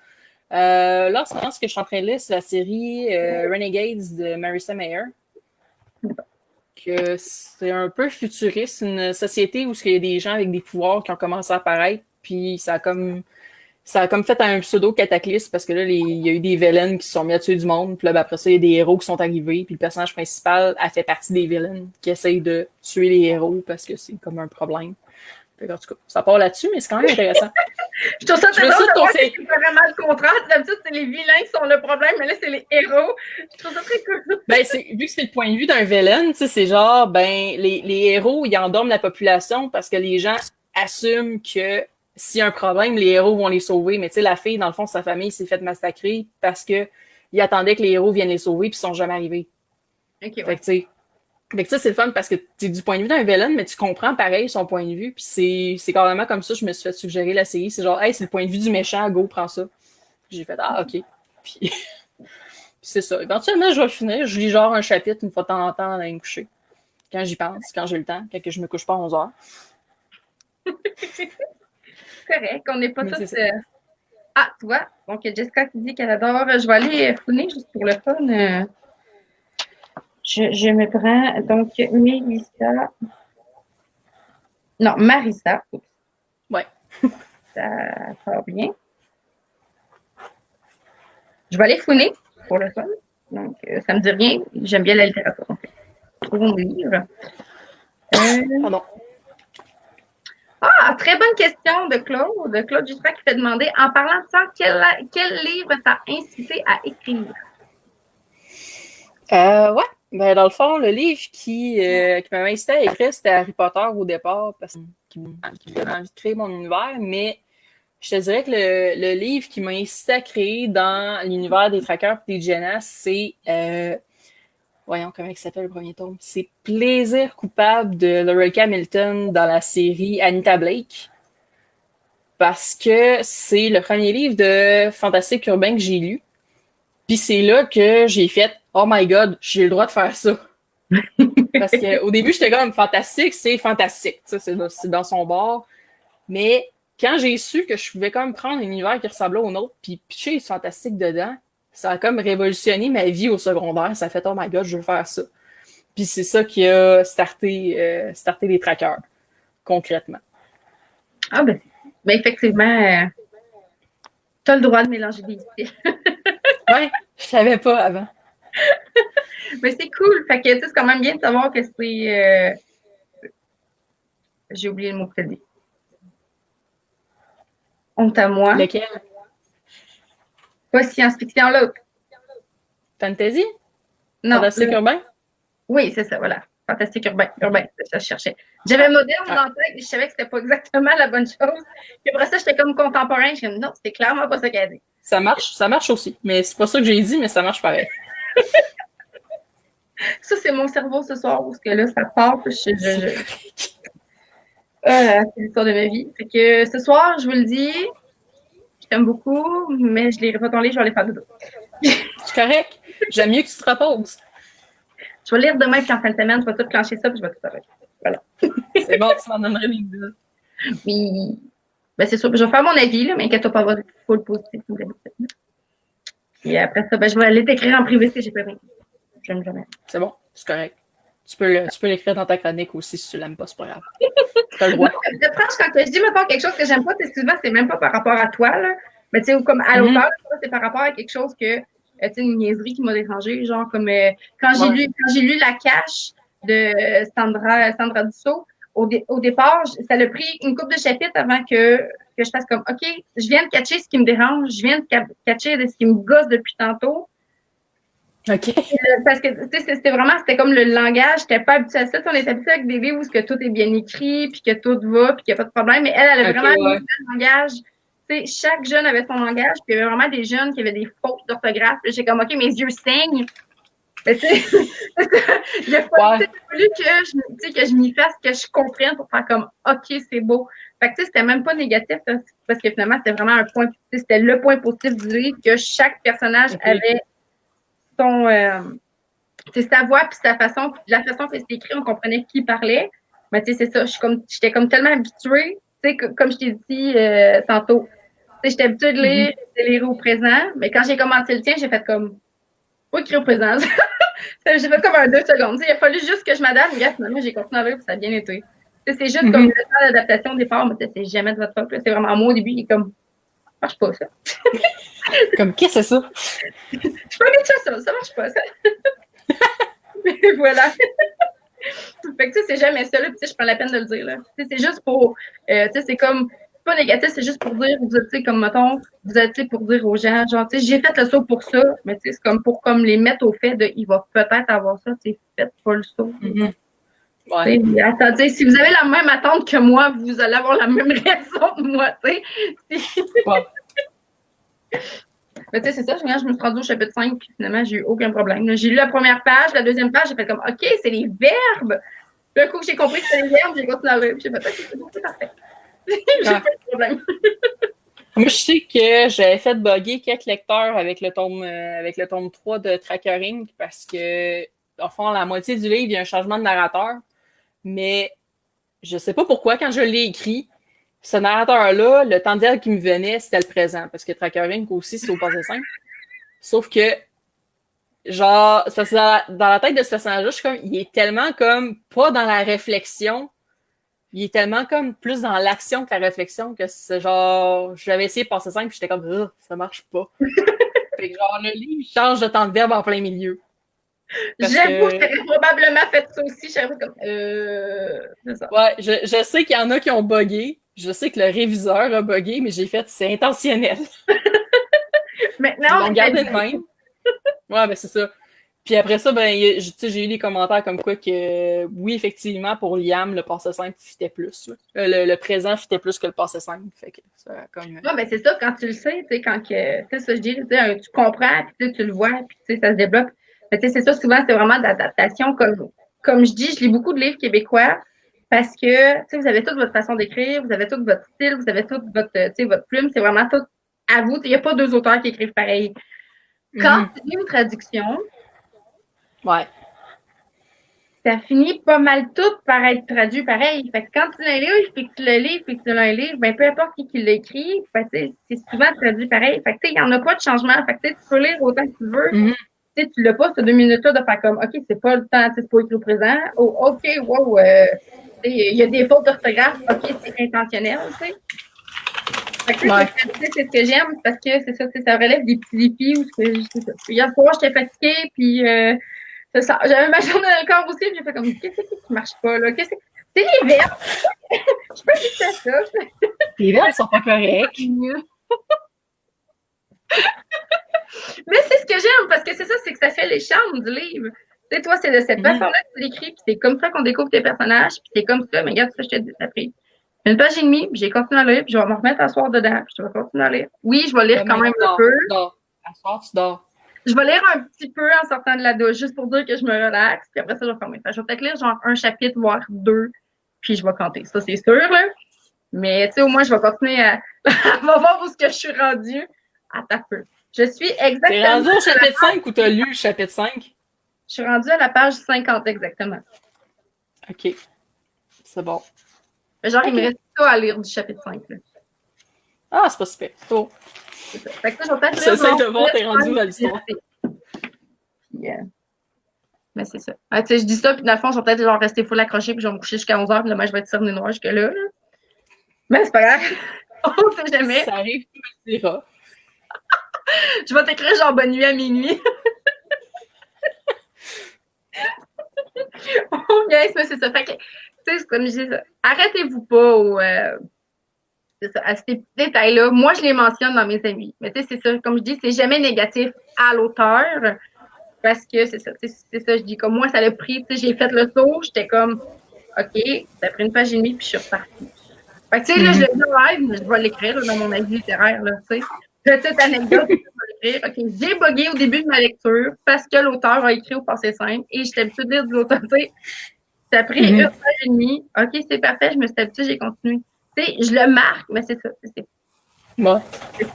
Speaker 1: Là, en ce moment, ce que je suis en train de lire, c'est la série Renegades de Marissa Mayer. Que c'est un peu futuriste, une société où il y a des gens avec des pouvoirs qui ont commencé à apparaître, puis ça a comme ça a comme fait un pseudo-cataclysme parce que là, il y a eu des villains qui se sont mis à tuer du monde. Puis là, ben, après ça, il y a des héros qui sont arrivés. Puis le personnage principal a fait partie des villains qui essayent de tuer les héros parce que c'est comme un problème. En tout cas, ça part là-dessus, mais c'est quand même intéressant.
Speaker 2: Je trouve ça très drôle de voir que
Speaker 1: c'est
Speaker 2: vraiment le contraire. D'habitude, c'est les vilains qui sont le problème, mais là, c'est les héros. Je trouve ça très cool.
Speaker 1: Ben, vu que c'est le point de vue d'un villain, tu sais, c'est genre, ben, les héros, ils endorment la population parce que les gens assument que s'il y a un problème, les héros vont les sauver. Mais tu sais, la fille, dans le fond, sa famille s'est faite massacrer parce que ils attendaient que les héros viennent les sauver puis ils sont jamais arrivés.
Speaker 2: Okay,
Speaker 1: fait que tu sais, fait que ça, c'est le fun parce que t'es du point de vue d'un villain, mais tu comprends pareil son point de vue. Puis c'est carrément comme ça que je me suis fait suggérer la série. C'est genre, hey, c'est le point de vue du méchant, go, prends ça. Puis j'ai fait, ah, ok. Puis c'est ça. Éventuellement, je vais finir. Je lis genre un chapitre une fois de temps en temps dans me coucher. Quand j'y pense, quand j'ai le temps, quand je me couche pas à 11 heures.
Speaker 2: Correct, on n'est pas tous... Ah, tu vois, donc Jessica qui dit qu'elle adore. Je vais aller fouiner juste pour le fun. Je me prends donc Mélissa. Non, Marissa.
Speaker 1: Ouais.
Speaker 2: Ça part bien. Je vais aller fouiner pour le fun. Donc, ça me dit rien. J'aime bien la littérature. En fait. Trouvons des livres.
Speaker 1: Pardon.
Speaker 2: Ah, très bonne question de Claude. Claude Justra qui fait demander, en parlant de ça, quel livre t'a incité à écrire?
Speaker 1: Ouais. Ben, dans le fond, le livre qui m'avait incité à écrire, c'était Harry Potter au départ, parce qu'il m'avait envie de créer mon univers, mais je te dirais que le livre qui m'a incité à créer dans l'univers des trackers et des Genas, c'est voyons comment il s'appelle le premier tome. C'est Plaisir coupable de Lorelka Hamilton dans la série Anita Blake. Parce que c'est le premier livre de fantastique urbain que j'ai lu. Puis c'est là que j'ai fait « Oh my God, j'ai le droit de faire ça! » Parce qu'au début, j'étais comme « Fantastique, c'est fantastique. » C'est dans son bord. Mais quand j'ai su que je pouvais comme prendre un univers qui ressemblait au nôtre puis pitcher du fantastique dedans, ça a comme révolutionné ma vie au secondaire. Ça a fait « Oh my God, je veux faire ça. » Puis c'est ça qui a starté les trackers, concrètement.
Speaker 2: Ah ben effectivement, tu as le droit de mélanger des styles.
Speaker 1: Ouais, je savais pas avant.
Speaker 2: Mais c'est cool. Fait que c'est quand même bien de savoir que c'est... J'ai oublié le mot que tu as dit. Honte à moi.
Speaker 1: Lequel?
Speaker 2: Pas science-fiction, l'autre.
Speaker 1: Fantasy?
Speaker 2: Non.
Speaker 1: Fantastique urbain?
Speaker 2: Oui, c'est ça, voilà. Fantastique urbain, c'est ça que je cherchais. J'avais moderne dans la tête, mais je savais que c'était pas exactement la bonne chose. Puis après ça, j'étais comme contemporain. Je suis comme, non, c'était clairement pas ça qu'elle a dit.
Speaker 1: Ça marche aussi. Mais c'est pas ça que j'ai dit, mais ça marche pareil.
Speaker 2: Ça, c'est mon cerveau ce soir, parce que là, ça part. C'est l'histoire de ma vie. Fait que ce soir, je vous le dis, je t'aime beaucoup, mais je lirai pas ton livre, je vais aller faire dodo.
Speaker 1: C'est correct. J'aime mieux que tu te reposes.
Speaker 2: Je vais lire demain, puis en fin de semaine, je vais tout clencher ça, puis je vais tout arrêter. Voilà.
Speaker 1: C'est bon, tu m'en donnerais des idées.
Speaker 2: Puis, ben c'est sûr, je vais faire mon avis, là, mais inquiète-toi pas, il faut le positif. Et après ça, ben, je vais aller t'écrire en privé ce que j'ai pas aimé. J'aime jamais.
Speaker 1: C'est bon, c'est correct. Tu peux l'écrire dans ta chronique aussi si tu l'aimes pas, c'est pas grave. T'as le droit.
Speaker 2: De franche, quand je dis, mettons, quelque chose que j'aime pas, souvent, c'est même pas par rapport à toi, là. Mais tu sais, ou comme à l'auteur, c'est par rapport à quelque chose que, tu sais, une niaiserie qui m'a dérangée, genre comme quand j'ai lu La Cache de Sandra Dussault, au départ, ça a pris une couple de chapitres avant que je fasse comme, OK, je viens de catcher ce qui me dérange, je viens de catcher ce qui me gosse depuis tantôt.
Speaker 1: OK.
Speaker 2: Parce que, tu sais, c'était comme le langage, j'étais pas habituée à ça. On est habitué avec des livres où que tout est bien écrit, puis que tout va, puis qu'il n'y a pas de problème. Mais elle a vraiment un langage. Tu sais, chaque jeune avait son langage, puis il y avait vraiment des jeunes qui avaient des fautes d'orthographe. J'ai comme, OK, mes yeux saignent. Mais tu sais, il a fallu que je m'y fasse, que je comprenne pour faire comme, OK, c'est beau. Fait que, tu sais, c'était même pas négatif, parce que finalement, c'était vraiment un point, c'était le point positif du livre, que chaque personnage avait sa voix puis sa façon, puis la façon que c'était écrit, on comprenait qui parlait. Mais tu sais, c'est ça, j'étais comme tellement habituée, tu sais, comme je t'ai dit tantôt. Tu sais, j'étais habituée de lire au présent, mais quand j'ai commencé le tien, j'ai fait comme, pas écrit au présent. J'ai fait comme un 2 secondes. Tu sais, il a fallu juste que je m'adapte, mais finalement, j'ai continué à lire, puis ça a bien été. Tu sais, c'est juste comme le temps d'adaptation au départ, mais c'est jamais de votre faute. C'est vraiment moi au début, il est comme, marche pas, ça.
Speaker 1: Comme, qu'est-ce que c'est ça?
Speaker 2: Je peux pas mettre ça marche pas, ça. Et voilà. Fait que, tu sais, c'est jamais ça, là. Puis, tu sais, je prends la peine de le dire, là. Tu sais, c'est juste pour, tu sais, c'est comme, c'est pas négatif, c'est juste pour dire, vous êtes, tu sais, comme, mettons, vous êtes, tu sais, pour dire aux gens, genre, tu sais, j'ai fait le saut pour ça, mais tu sais, c'est comme pour, comme, les mettre au fait de, il va peut-être avoir ça, tu sais, faites pas le saut.
Speaker 1: Mm-hmm. Ouais.
Speaker 2: Attendez, si vous avez la même attente que moi, vous allez avoir la même raison que moi, tu sais.
Speaker 1: Ouais.
Speaker 2: Mais tu sais, c'est ça, je me suis rendue au chapitre 5, puis finalement, j'ai eu aucun problème. J'ai lu la première page, la deuxième page, j'ai fait comme, OK, c'est les verbes. Puis, un coup que j'ai compris que c'était les verbes, j'ai continué à lire, puis j'ai fait, OK, c'est parfait. J'ai pas de problème.
Speaker 1: Moi, je sais que j'avais fait bugger quelques lecteurs avec le tome 3 de Trackering parce que, au fond, la moitié du livre, il y a un changement de narrateur. Mais je sais pas pourquoi, quand je l'ai écrit, ce narrateur-là, le temps d'elle qui me venait, c'était le présent. Parce que Trackering aussi, c'est au passé simple. Sauf que, genre, c'est parce que dans la tête de ce personnage-là, je suis comme, il est tellement comme pas dans la réflexion. Il est tellement comme plus dans l'action que la réflexion que c'est genre, j'avais essayé de passer simple puis j'étais comme, ça marche pas. Fait que genre, le livre change de temps de verbe en plein milieu.
Speaker 2: J'avoue que j'aurais probablement fait ça aussi. J'aurais fait comme, c'est ça.
Speaker 1: Ouais, je sais qu'il y en a qui ont buggé. Je sais que le réviseur a buggé, mais j'ai fait, c'est intentionnel.
Speaker 2: Maintenant,
Speaker 1: Ils l'ont gardé de même. Ouais, ben c'est ça. Puis après ça, ben, j'ai eu des commentaires comme quoi que, oui, effectivement, pour Liam, le passé simple fitait plus. Le présent fitait plus que le passé simple. Fait que ça, comme...
Speaker 2: Ouais, ben c'est ça, quand tu le sais, tu sais, quand que, tu sais, ça, je dis, tu comprends, puis tu le vois, puis tu sais, ça se développe. Mais tu sais, c'est ça, souvent, c'est vraiment d'adaptation. Comme je dis, je lis beaucoup de livres québécois parce que, tu sais, vous avez toute votre façon d'écrire, vous avez tout votre style, vous avez toute votre, tu sais, votre plume, c'est vraiment tout à vous. Il n'y a pas deux auteurs qui écrivent pareil. Quand tu lis une traduction,
Speaker 1: ouais.
Speaker 2: ça finit pas mal tout par être traduit pareil. Fait que quand tu l'as un livre, puis que tu le lis, puis que tu l'as un livre, ben peu importe qui l'écrit, ben, c'est souvent traduit pareil. Fait que il n'y en a pas de changement. Fait que tu peux lire autant que tu veux. Tu l'as pas, ces 2 minutes-là, de faire comme OK, c'est pas le temps, c'est pas écrit au présent. Oh, OK, wow, il y a des fautes d'orthographe, OK, c'est intentionnel, tu sais. Fait que c'est ce que j'aime parce que c'est ça, ça relève des petits défis où hier soir, j'étais fatiguée, puis c'est ça. J'avais ma journée dans le corps aussi, puis j'ai fait comme qu'est-ce qui marche pas là? C'est les verbes. Je peux juste faire ça.
Speaker 1: Les verbes sont pas corrects.
Speaker 2: Mais c'est ce que j'aime parce que c'est ça, c'est que ça fait les charmes du livre. Tu sais, toi, c'est de cette façon-là que tu l'écris, puis c'est comme ça qu'on découvre tes personnages, puis c'est comme ça, mais regarde ça, je t'ai dit, ça pris 1 page et demie, puis j'ai continué à lire, puis je vais me remettre à soir dedans, puis je vais continuer à lire. Oui, je vais lire quand même un peu.
Speaker 1: À soir, tu dors.
Speaker 2: Je vais lire un petit peu en sortant de la douche, juste pour dire que je me relaxe, puis après ça, je vais fermer. Je vais peut-être lire genre un chapitre, voire 2, puis je vais compter. Ça, c'est sûr, là. Mais, tu sais, au moins, je vais continuer à... On va voir où est-ce que je suis rendue. Attends peu. Je suis exactement...
Speaker 1: T'es rendu au chapitre 5 ou t'as lu le chapitre 5?
Speaker 2: Je suis rendue à la page 50 exactement.
Speaker 1: OK. C'est bon.
Speaker 2: Mais genre, il me reste ça à lire du chapitre 5. Là.
Speaker 1: Ah, c'est pas super. Oh.
Speaker 2: C'est ça. Fait que ça, je vais peut-être lire...
Speaker 1: J'essaie de voir t'es rendu à l'histoire.
Speaker 2: Yeah. Mais c'est ça. Ah, tu sais, je dis ça, puis dans le fond, je vais peut-être genre rester full accroché, puis je vais me coucher jusqu'à 11h, puis demain, je vais être cerné noir jusque-là. Là. Mais c'est pas grave. On sait jamais.
Speaker 1: Ça arrive, tu me le diras.
Speaker 2: Je vais t'écrire genre bonne nuit à minuit. Oh yes, mais c'est ça. Fait que, tu sais, comme je dis, arrêtez-vous pas à ces détails-là. Moi, je les mentionne dans mes amis. Mais tu sais, c'est ça. Comme je dis, c'est jamais négatif à l'auteur. Parce que c'est ça. C'est ça, je dis. Comme moi, ça l'a pris. Tu sais, j'ai fait le saut. J'étais comme, OK, ça a pris 1 page et demie, puis je suis repartie. Fait que, tu sais, là, je le dis live, mais je vais l'écrire là, dans mon avis littéraire, là, tu sais. Petite anecdote, je vais l'écrire. OK, j'ai bugué au début de ma lecture parce que l'auteur a écrit au passé simple et j'étais habituée de lire de l'auteur, tu sais. Ça a pris 1 page et demie. OK, c'est parfait, je me suis habituée, j'ai continué. Tu sais, je le marque, mais c'est ça.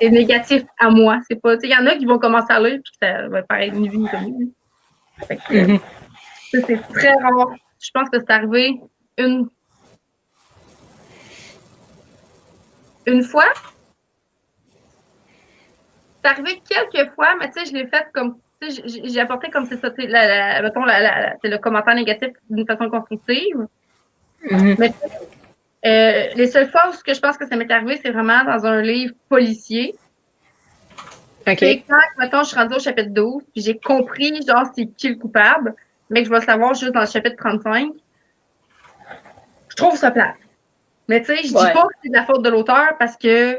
Speaker 2: C'est négatif à moi. C'est pas, tu sais, il y en a qui vont commencer à lire puis ça va paraître ni vu ni connu. Fait que, ça, c'est très rare. Je pense que c'est arrivé une fois. C'est arrivé quelques fois, mais tu sais, je l'ai fait comme, tu sais, j'ai apporté comme c'est ça, mettons, c'est le commentaire négatif d'une façon constructive. Mais Les seules fois où je pense que ça m'est arrivé, c'est vraiment dans un livre policier.
Speaker 1: OK.
Speaker 2: C'est quand, mettons, je suis rendue au chapitre 12, puis j'ai compris, genre, c'est qui le coupable, mais que je vais le savoir juste dans le chapitre 35. Je trouve ça plate. Mais tu sais, je dis pas que c'est de la faute de l'auteur parce que,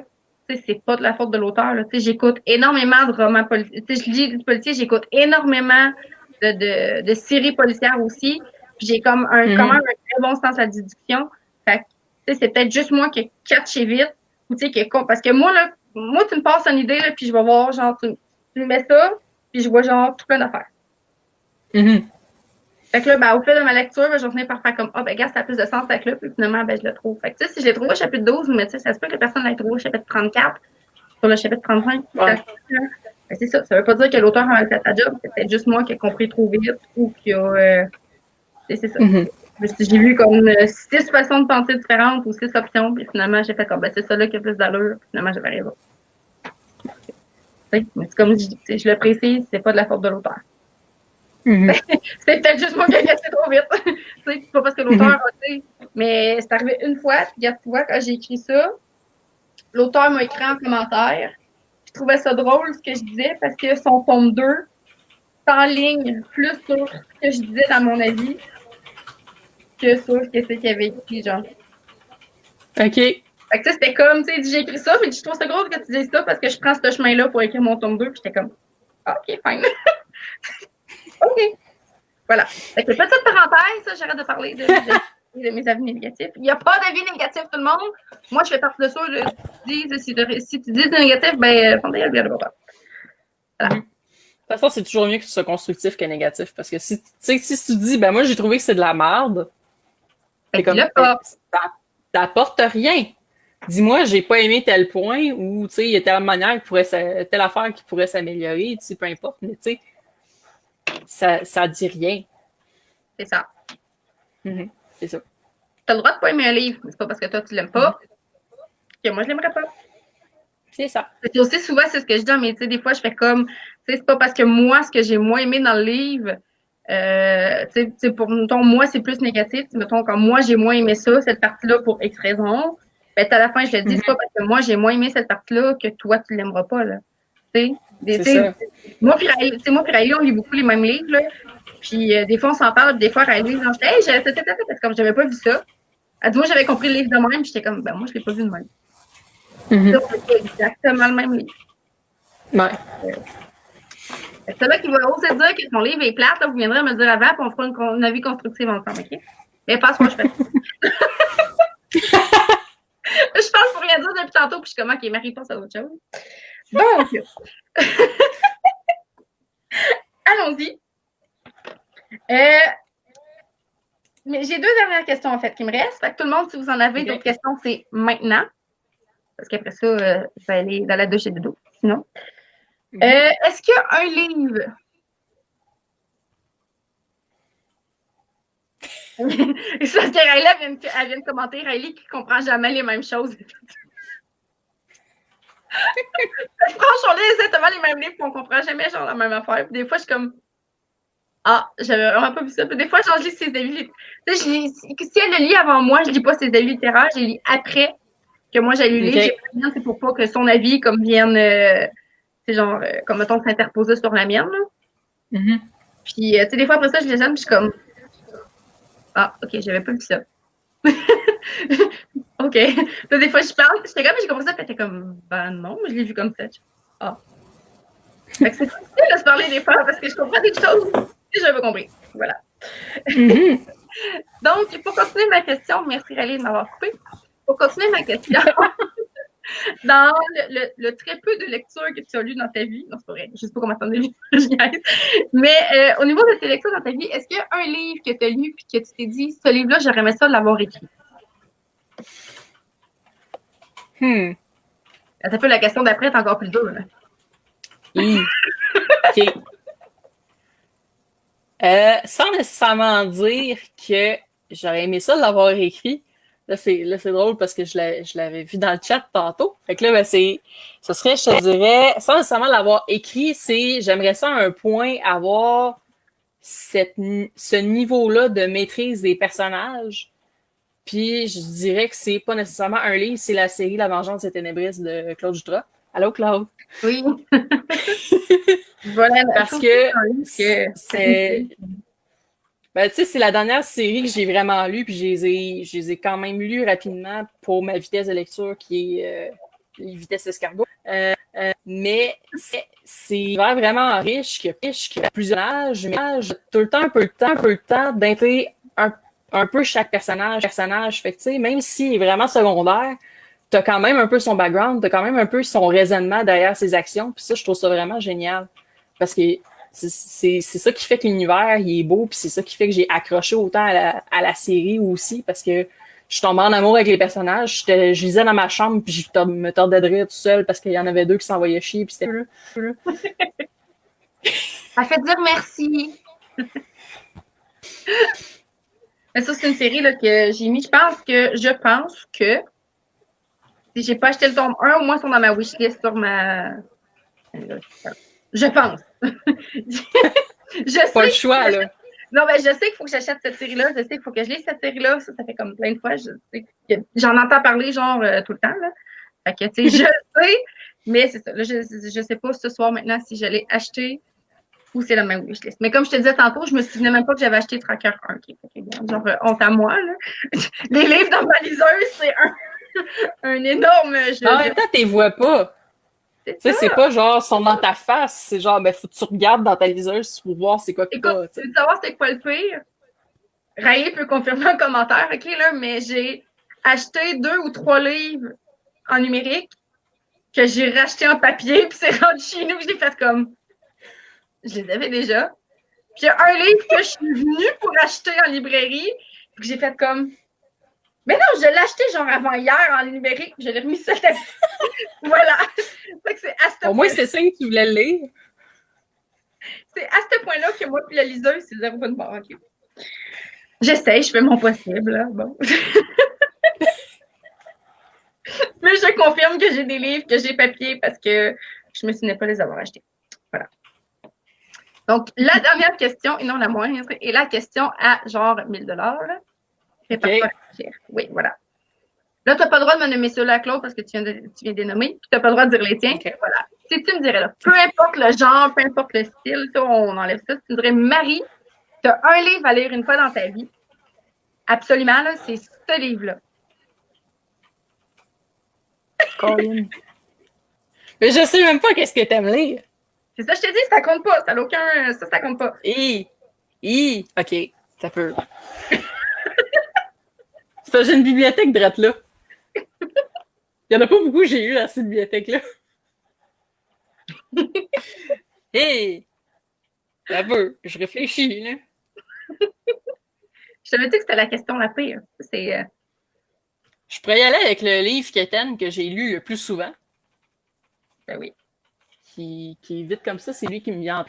Speaker 2: tu sais, c'est pas de la faute de l'auteur, là. Tu sais, j'écoute énormément de romans policiers. Tu sais, je lis du policier, j'écoute énormément de séries policières aussi. Puis j'ai comme quand même un très bon sens à la déduction. Fait que, tu sais, c'est peut-être juste moi qui ai catché vite. Ou tu sais, qui est con. Parce que moi, là, tu me passes une idée, là, puis je vais voir, genre, tu me mets ça, puis je vois, genre, tout plein d'affaires. Fait que là, ben, au fil de ma lecture, ben, je vais par faire comme, ah, ben, gars, ça a plus de sens avec là, puis finalement, ben, je le trouve. Fait que, tu sais, si je l'ai trouvé au chapitre 12, mais tu sais, ça se peut que personne l'ait trouvé au chapitre 34, sur le chapitre 35.
Speaker 1: Ouais.
Speaker 2: Ben, c'est ça. Ça veut pas dire que l'auteur a mal fait sa job. C'est peut-être juste moi qui ai compris trop vite ou qui a, c'est ça. J'ai vu comme 6 façons de penser différentes ou 6 options, puis finalement, j'ai fait comme, ben, c'est ça là qui a plus d'allure, puis finalement, j'avais raison. Mais c'est comme je le précise, c'est pas de la faute de l'auteur. C'est peut-être juste moi qui ai cassé trop vite. C'est pas parce que l'auteur a dit, mais c'est arrivé une fois, puis regarde, tu vois, quand j'ai écrit ça, l'auteur m'a écrit en commentaire. Je trouvais ça drôle ce que je disais parce que son tome 2 s'enligne plus sur ce que je disais dans mon avis que sur ce qu'il avait écrit, genre.
Speaker 1: OK.
Speaker 2: Fait que tu sais, c'était comme, tu sais, j'ai écrit ça, mais je trouve ça drôle que tu dises ça parce que je prends ce chemin-là pour écrire mon tome 2, puis j'étais comme, ah, OK, fine. OK. Voilà. Fait que petite parenthèse, ça, j'arrête de parler de mes avis négatifs. Il n'y a pas d'avis négatif, tout le monde. Moi, je fais partie de ça. Si tu dis négatif, ben, fondez le pas. Voilà.
Speaker 1: De toute façon, c'est toujours mieux que ce soit constructif que négatif. Parce que si tu dis, ben moi, j'ai trouvé que c'est de la merde, c'est comme, ça apporte rien. Dis-moi, j'ai pas aimé tel point ou, tu sais, il y a telle manière telle affaire qui pourrait s'améliorer, tu sais, peu importe. Mais, tu sais, ça dit rien.
Speaker 2: C'est ça.
Speaker 1: C'est ça.
Speaker 2: Tu as le droit de pas aimer un livre, mais c'est pas parce que toi, tu l'aimes pas que moi, je l'aimerais pas.
Speaker 1: C'est ça.
Speaker 2: C'est aussi souvent, c'est ce que je dis, mais tu sais, des fois, je fais comme, tu sais, c'est pas parce que moi, ce que j'ai moins aimé dans le livre, tu sais, pour, mettons, moi, c'est plus négatif. Mettons, comme moi, j'ai moins aimé ça, cette partie-là, pour X raison. Ben, à la fin, je le dis, c'est pas parce que moi, j'ai moins aimé cette partie-là que toi, tu l'aimeras pas, là. Tu sais, moi, puis Riley, on lit beaucoup les mêmes livres, là. Puis, des fois, on s'en parle, des fois, Riley, genre, hey, parce que comme j'avais pas vu ça. Elle dit, moi, j'avais compris le livre de même, puis j'étais comme, ben, moi, je l'ai pas vu de même. C'est exactement le même livre.
Speaker 1: Ouais.
Speaker 2: C'est là qui va oser dire que son livre est plate, là, vous viendrez me dire avant, puis on fera un avis constructif ensemble, OK? Mais passe-moi, je fais. Je parle pour rien dire depuis tantôt, puis je suis comme, OK, Marie, passe à autre chose. Donc, allons-y. Mais j'ai 2 dernières questions, en fait, qui me restent. Fait que tout le monde, si vous en avez d'autres questions, c'est maintenant. Parce qu'après ça, je vais aller dans la douche et dodo. Sinon. Est-ce qu'il y a un livre? Et ça, c'est Riley, elle vient de commenter, Riley qui ne comprend jamais les mêmes choses. Franchement, on lit exactement les mêmes livres, puis on ne comprend jamais genre la même affaire. Puis des fois, je suis comme, ah, j'avais vraiment pas vu ça. Puis des fois, genre, je lis ses avis. Tu sais, si elle le lit avant moi, je lis pas ses avis littéraires, je les lis après que moi j'allais lire. J'ai pas bien, c'est pour pas que son avis comme vienne, c'est genre, comme mettons, s'interposer sur la mienne. Puis, tu sais, des fois après ça, je les aime, puis je suis comme, ah, ok, j'avais pas vu ça. Ok. Là, des fois, je parle, j'étais comme, j'ai compris ça, puis t'es comme, ben non, je l'ai vu comme ça. Ah. Fait que c'est difficile de se parler des fois parce que je comprends des choses que j'avais compris. Voilà. Donc, pour continuer ma question, merci Rallye de m'avoir coupé. Pour continuer ma question, dans le très peu de lectures que tu as lues dans ta vie, non, c'est pas vrai, je sais pas comment t'en as lu, mais au niveau de tes lectures dans ta vie, est-ce qu'il y a un livre que tu as lu et que tu t'es dit, ce livre-là, j'aurais aimé ça de l'avoir écrit? Ça fait la question d'après est encore plus dure.
Speaker 1: OK. Sans nécessairement dire que j'aurais aimé ça de l'avoir écrit. Là, c'est drôle parce que je l'avais vu dans le chat tantôt. Fait que là, ben, ce serait, je te dirais, sans nécessairement l'avoir écrit, j'aimerais ça à un point avoir ce niveau-là de maîtrise des personnages Puis je dirais que c'est pas nécessairement un livre, c'est la série La Vengeance des Ténébristes de Claude Jutras. Allô, Claude?
Speaker 2: Oui. Voilà,
Speaker 1: Parce que
Speaker 2: que...
Speaker 1: c'est... Ben, tu sais, c'est la dernière série que j'ai vraiment lue, puis je les ai quand même lus rapidement pour ma vitesse de lecture qui est les vitesses escargot. Mais c'est vraiment riche, qui a plusieurs âges, mais tout le temps un peu de temps d'intégrer un peu chaque personnage. Fait que, tu sais, même s'il est vraiment secondaire, t'as quand même un peu son background, t'as quand même un peu son raisonnement derrière ses actions, puis ça, je trouve ça vraiment génial. Parce que c'est ça qui fait que l'univers, il est beau, puis c'est ça qui fait que j'ai accroché autant à la série aussi, parce que je tombais en amour avec les personnages. Je lisais dans ma chambre, puis je me tordais de rire tout seul parce qu'il y en avait deux qui s'envoyaient chier, puis c'était
Speaker 2: Ça fait dire merci. Mais ça, c'est une série là, que j'ai mis. Je pense que si j'ai pas acheté le tome 1, au moins, ils sont dans ma wishlist sur ma. Je pense. Je sais.
Speaker 1: pas le choix, là.
Speaker 2: Non, mais je sais qu'il faut que j'achète cette série-là. Je sais qu'il faut que je lise cette série-là. Ça fait comme plein de fois. J'en entends parler, genre, tout le temps, là. Fait que, tu sais, je sais. Mais c'est ça. Là, je sais pas ce soir, maintenant, si je l'ai acheté ou c'est la même wishlist. Mais comme je te disais tantôt, je me souvenais même pas que j'avais acheté Tracker 1. Okay. Genre, honte à moi, là. Les livres dans ma liseuse, c'est un énorme jeu.
Speaker 1: En même temps, t'es vois pas. Tu sais, c'est pas genre, sont dans ta face. C'est genre, ben, faut que tu regardes dans ta liseuse pour voir c'est quoi que
Speaker 2: pas.
Speaker 1: Tu
Speaker 2: veux savoir c'est quoi le pire? Raïl peut confirmer en commentaire, OK, là, mais j'ai acheté 2 ou 3 livres en numérique que j'ai racheté en papier, puis c'est rendu chez nous, que j'ai fait comme. Je les avais déjà. Puis il y a un livre que je suis venue pour acheter en librairie, puis que j'ai fait comme. Mais non, je l'ai acheté genre avant hier en numérique, puis je l'ai remis sur le tapis. Voilà.
Speaker 1: Au moins, c'est ça que tu voulais lire.
Speaker 2: C'est à ce point-là que moi, puis la liseuse, c'est zéro bonne barre. Okay. J'essaye, je fais mon possible. Là. Bon. Mais je confirme que j'ai des livres, que j'ai papier parce que je me souvenais pas les avoir achetés. Voilà. Donc, la dernière question, et non la moindre, est la question à genre 1000 $.
Speaker 1: Okay.
Speaker 2: Oui, voilà. Là, tu n'as pas le droit de me nommer ceux-là, Claude, parce que tu viens de les nommer. Puis tu n'as pas le droit de dire les tiens. Okay. Voilà. Si tu me dirais, là, peu importe le genre, peu importe le style, toi, on enlève ça. Tu me dirais, Marie, tu as un livre à lire une fois dans ta vie. Absolument, là, c'est ce livre-là.
Speaker 1: Colin. Mais je sais même pas qu'est-ce que t'aimes lire.
Speaker 2: C'est ça, je te dis, ça compte pas. Ça n'a aucun. Ça compte pas.
Speaker 1: OK, ça peut. C'est parce que j'ai une bibliothèque drette là. Il y en a pas beaucoup que j'ai eu dans cette bibliothèque-là. Ça peut. Je réfléchis, là.
Speaker 2: Je t'avais dit que c'était la question la pire. C'est.
Speaker 1: Je pourrais y aller avec le livre Quétaine que j'ai lu le plus souvent.
Speaker 2: Ben oui.
Speaker 1: Qui est vite comme ça, c'est lui qui me vient en...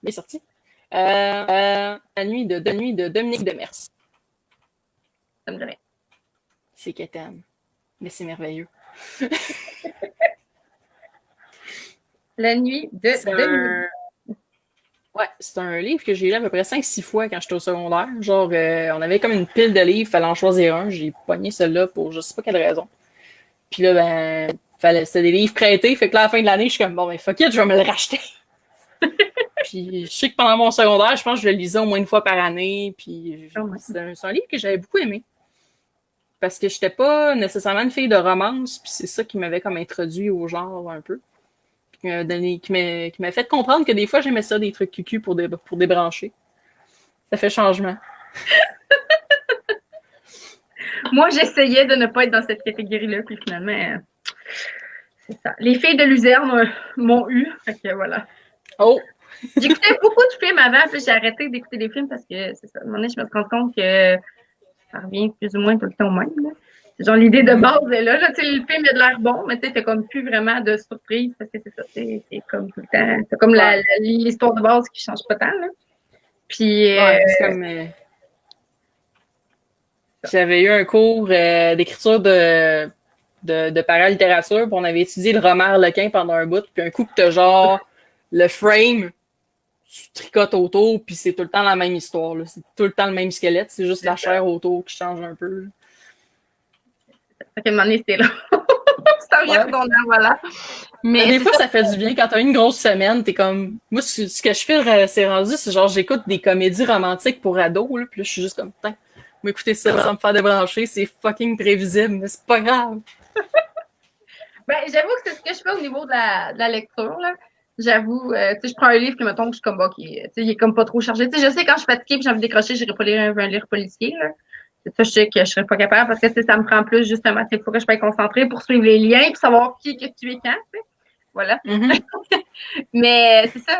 Speaker 1: Il est sorti. La nuit de Dominique Demers.
Speaker 2: Ça me dirait.
Speaker 1: C'est Quétaine. Mais c'est merveilleux.
Speaker 2: La nuit de Dominique.
Speaker 1: Ouais, c'est un livre que j'ai lu à peu près 5-6 fois quand j'étais au secondaire. Genre, on avait comme une pile de livres, fallait en choisir un. J'ai pogné celui-là pour je sais pas quelle raison. Puis là, ben, c'était des livres prêtés. Fait que là, à la fin de l'année, je suis comme, bon, ben, fuck it, je vais me le racheter. Puis je sais que pendant mon secondaire, je pense que je le lisais au moins une fois par année. Puis c'est un livre que j'avais beaucoup aimé. Parce que j'étais pas nécessairement une fille de romance. Puis c'est ça qui m'avait comme introduit au genre un peu. Qui m'a fait comprendre que des fois, j'aimais ça, des trucs cucu pour débrancher. Ça fait changement.
Speaker 2: Moi, j'essayais de ne pas être dans cette catégorie-là, puis finalement, c'est ça. Les filles de Luzerne m'ont eu, fait que voilà.
Speaker 1: Oh!
Speaker 2: J'écoutais beaucoup de films avant, puis j'ai arrêté d'écouter des films parce que, c'est ça, à un moment donné, je me rends compte que ça revient plus ou moins tout le temps au même, là. C'est genre l'idée de base est là. Tu sais, le film a de l'air bon, mais tu sais, t'as comme plus vraiment de surprise parce que c'est ça, c'est comme tout le temps. C'est comme l'histoire de base qui change pas tant, là. Puis.
Speaker 1: C'est comme. J'avais eu un cours d'écriture de paralittérature, puis on avait étudié le roman Harlequin pendant un bout, puis un coup que t'as genre le frame, tu tricotes autour, puis c'est tout le temps la même histoire. Là. C'est tout le temps le même squelette, c'est juste la chair autour qui change un peu. Là.
Speaker 2: Fait qu'à un moment donné, c'était là. C'est un rien redondant, voilà.
Speaker 1: Mais des fois, ça fait du bien. Quand t'as une grosse semaine, t'es comme... Moi, ce que je fais, c'est rendu, c'est genre, j'écoute des comédies romantiques pour ados, là, puis là, je suis juste comme, putain, m'écouter ça sans me faire débrancher, c'est fucking prévisible, mais c'est pas grave.
Speaker 2: Ben, j'avoue que c'est ce que je fais au niveau de la lecture, là. J'avoue, tu sais, je prends un livre, puis mettons que je suis comme, OK, tu sais, il est comme pas trop chargé. Tu sais, je sais quand je suis fatiguée, puis j'ai envie de décrocher, j'irai pas lire un livre policier, là. Ça, je sais que je serais pas capable parce que ça me prend plus, justement, il faut que je sois concentrée pour suivre les liens, puis savoir qui que tu es quand, tu sais. Voilà. Mais c'est ça.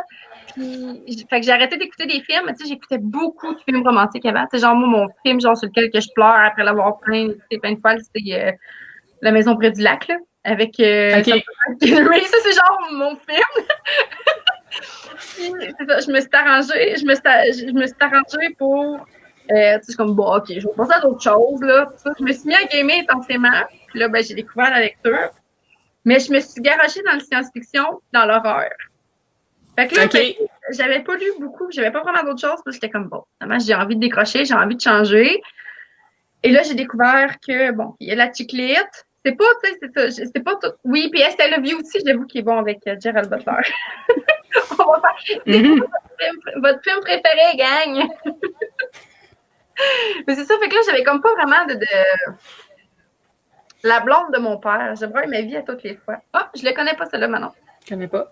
Speaker 2: Puis, fait que j'ai arrêté d'écouter des films. Tu sais, j'écoutais beaucoup de films romantiques avant. Tu sais, genre, moi, mon film, genre, sur lequel que je pleure après l'avoir plein de fois, c'était La Maison près du lac, là. Avec
Speaker 1: okay.
Speaker 2: oui, ça, c'est genre mon film. Puis, c'est ça, je me suis arrangée pour tu sais, comme, bon, OK, je vais passer à d'autres choses, là. Je me suis mis à gamer intensément. Puis là, ben, j'ai découvert la lecture. Mais je me suis garochée dans le science-fiction, dans l'horreur. Fait que là, ben, j'avais pas lu beaucoup, j'avais pas vraiment d'autres choses, puis j'étais comme, bon, finalement, j'ai envie de décrocher, j'ai envie de changer. Et là, j'ai découvert que, bon, il y a la chiclite. C'est pas, tu sais, c'est pas tout. Oui, puis I Love You aussi, j'avoue qu'il est bon avec Gerald Butler. On va faire, c'est quoi votre film préféré, gang? Mais c'est ça, fait que là, j'avais comme pas vraiment de... La blonde de mon père. J'aimerais ma vie à toutes les fois. Ah, je le connais pas, celle-là, maintenant.
Speaker 1: Je connais pas.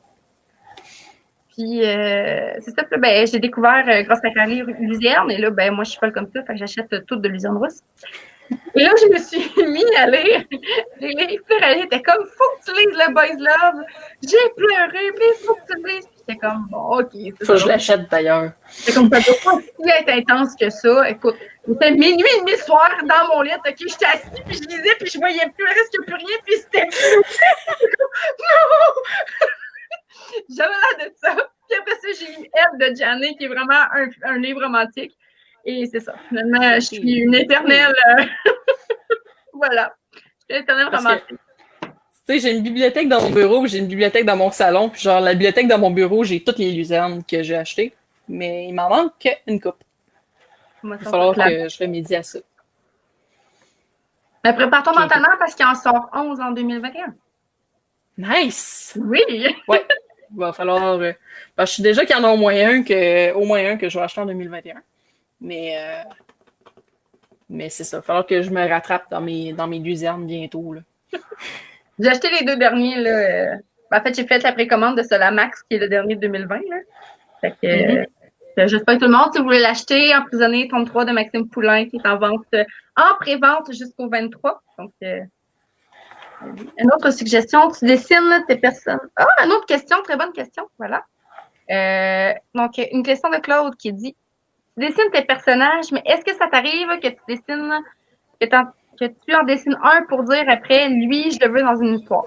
Speaker 2: Puis, c'est ça, ben, j'ai découvert grâce à Carly Luzerne. Et là, ben, moi, je suis pas comme ça, fait que j'achète tout de Luzerne Rousse. Et là, je me suis mis à lire les livres. Elle était comme, faut que tu lises le Boys Love. J'ai pleuré, puis il faut que tu le lises. Puis j'étais comme, bon, OK.
Speaker 1: Faut que je l'achète d'ailleurs.
Speaker 2: C'est comme, ça doit pas si être intense que ça. Écoute, c'était minuit et demi le soir dans mon lit. OK, j'étais assise, puis je lisais, puis je voyais plus, presque plus rien, puis c'était. Non! J'avais l'air de ça. Puis après ça, j'ai lu Elle de Janet, qui est vraiment un livre romantique. Et c'est ça. Finalement, je suis une éternelle. Voilà. Je suis une éternelle romantique.
Speaker 1: Tu sais, j'ai une bibliothèque dans mon bureau, j'ai une bibliothèque dans mon salon, puis genre, la bibliothèque dans mon bureau, j'ai toutes les luzernes que j'ai achetées, mais il m'en manque une coupe. Il va falloir que je remédie à ça.
Speaker 2: Mais prépare-toi mentalement parce qu'il en sort 11 en 2021.
Speaker 1: Nice!
Speaker 2: Oui!
Speaker 1: Ouais. Il va falloir... je suis déjà qu'il y en a au moins un que je vais acheter en 2021. Mais c'est ça. Il va falloir que je me rattrape dans mes luzernes bientôt. Là.
Speaker 2: J'ai acheté les 2 derniers. Là. En fait, j'ai fait la précommande de Solamax, qui est le dernier de 2020. Là. Fait que, j'espère que tout le monde, si vous voulez l'acheter, Emprisonné, tome 3 de Maxime Poulain, qui est en vente, en pré-vente jusqu'au 23. Donc, une autre suggestion, tu dessines tes personnes. Ah, une autre question, très bonne question. Voilà. Donc, une question de Claude qui dit tu dessines tes personnages, mais est-ce que ça t'arrive que tu dessines, que tu en dessines un pour dire après, lui, je le veux dans une histoire?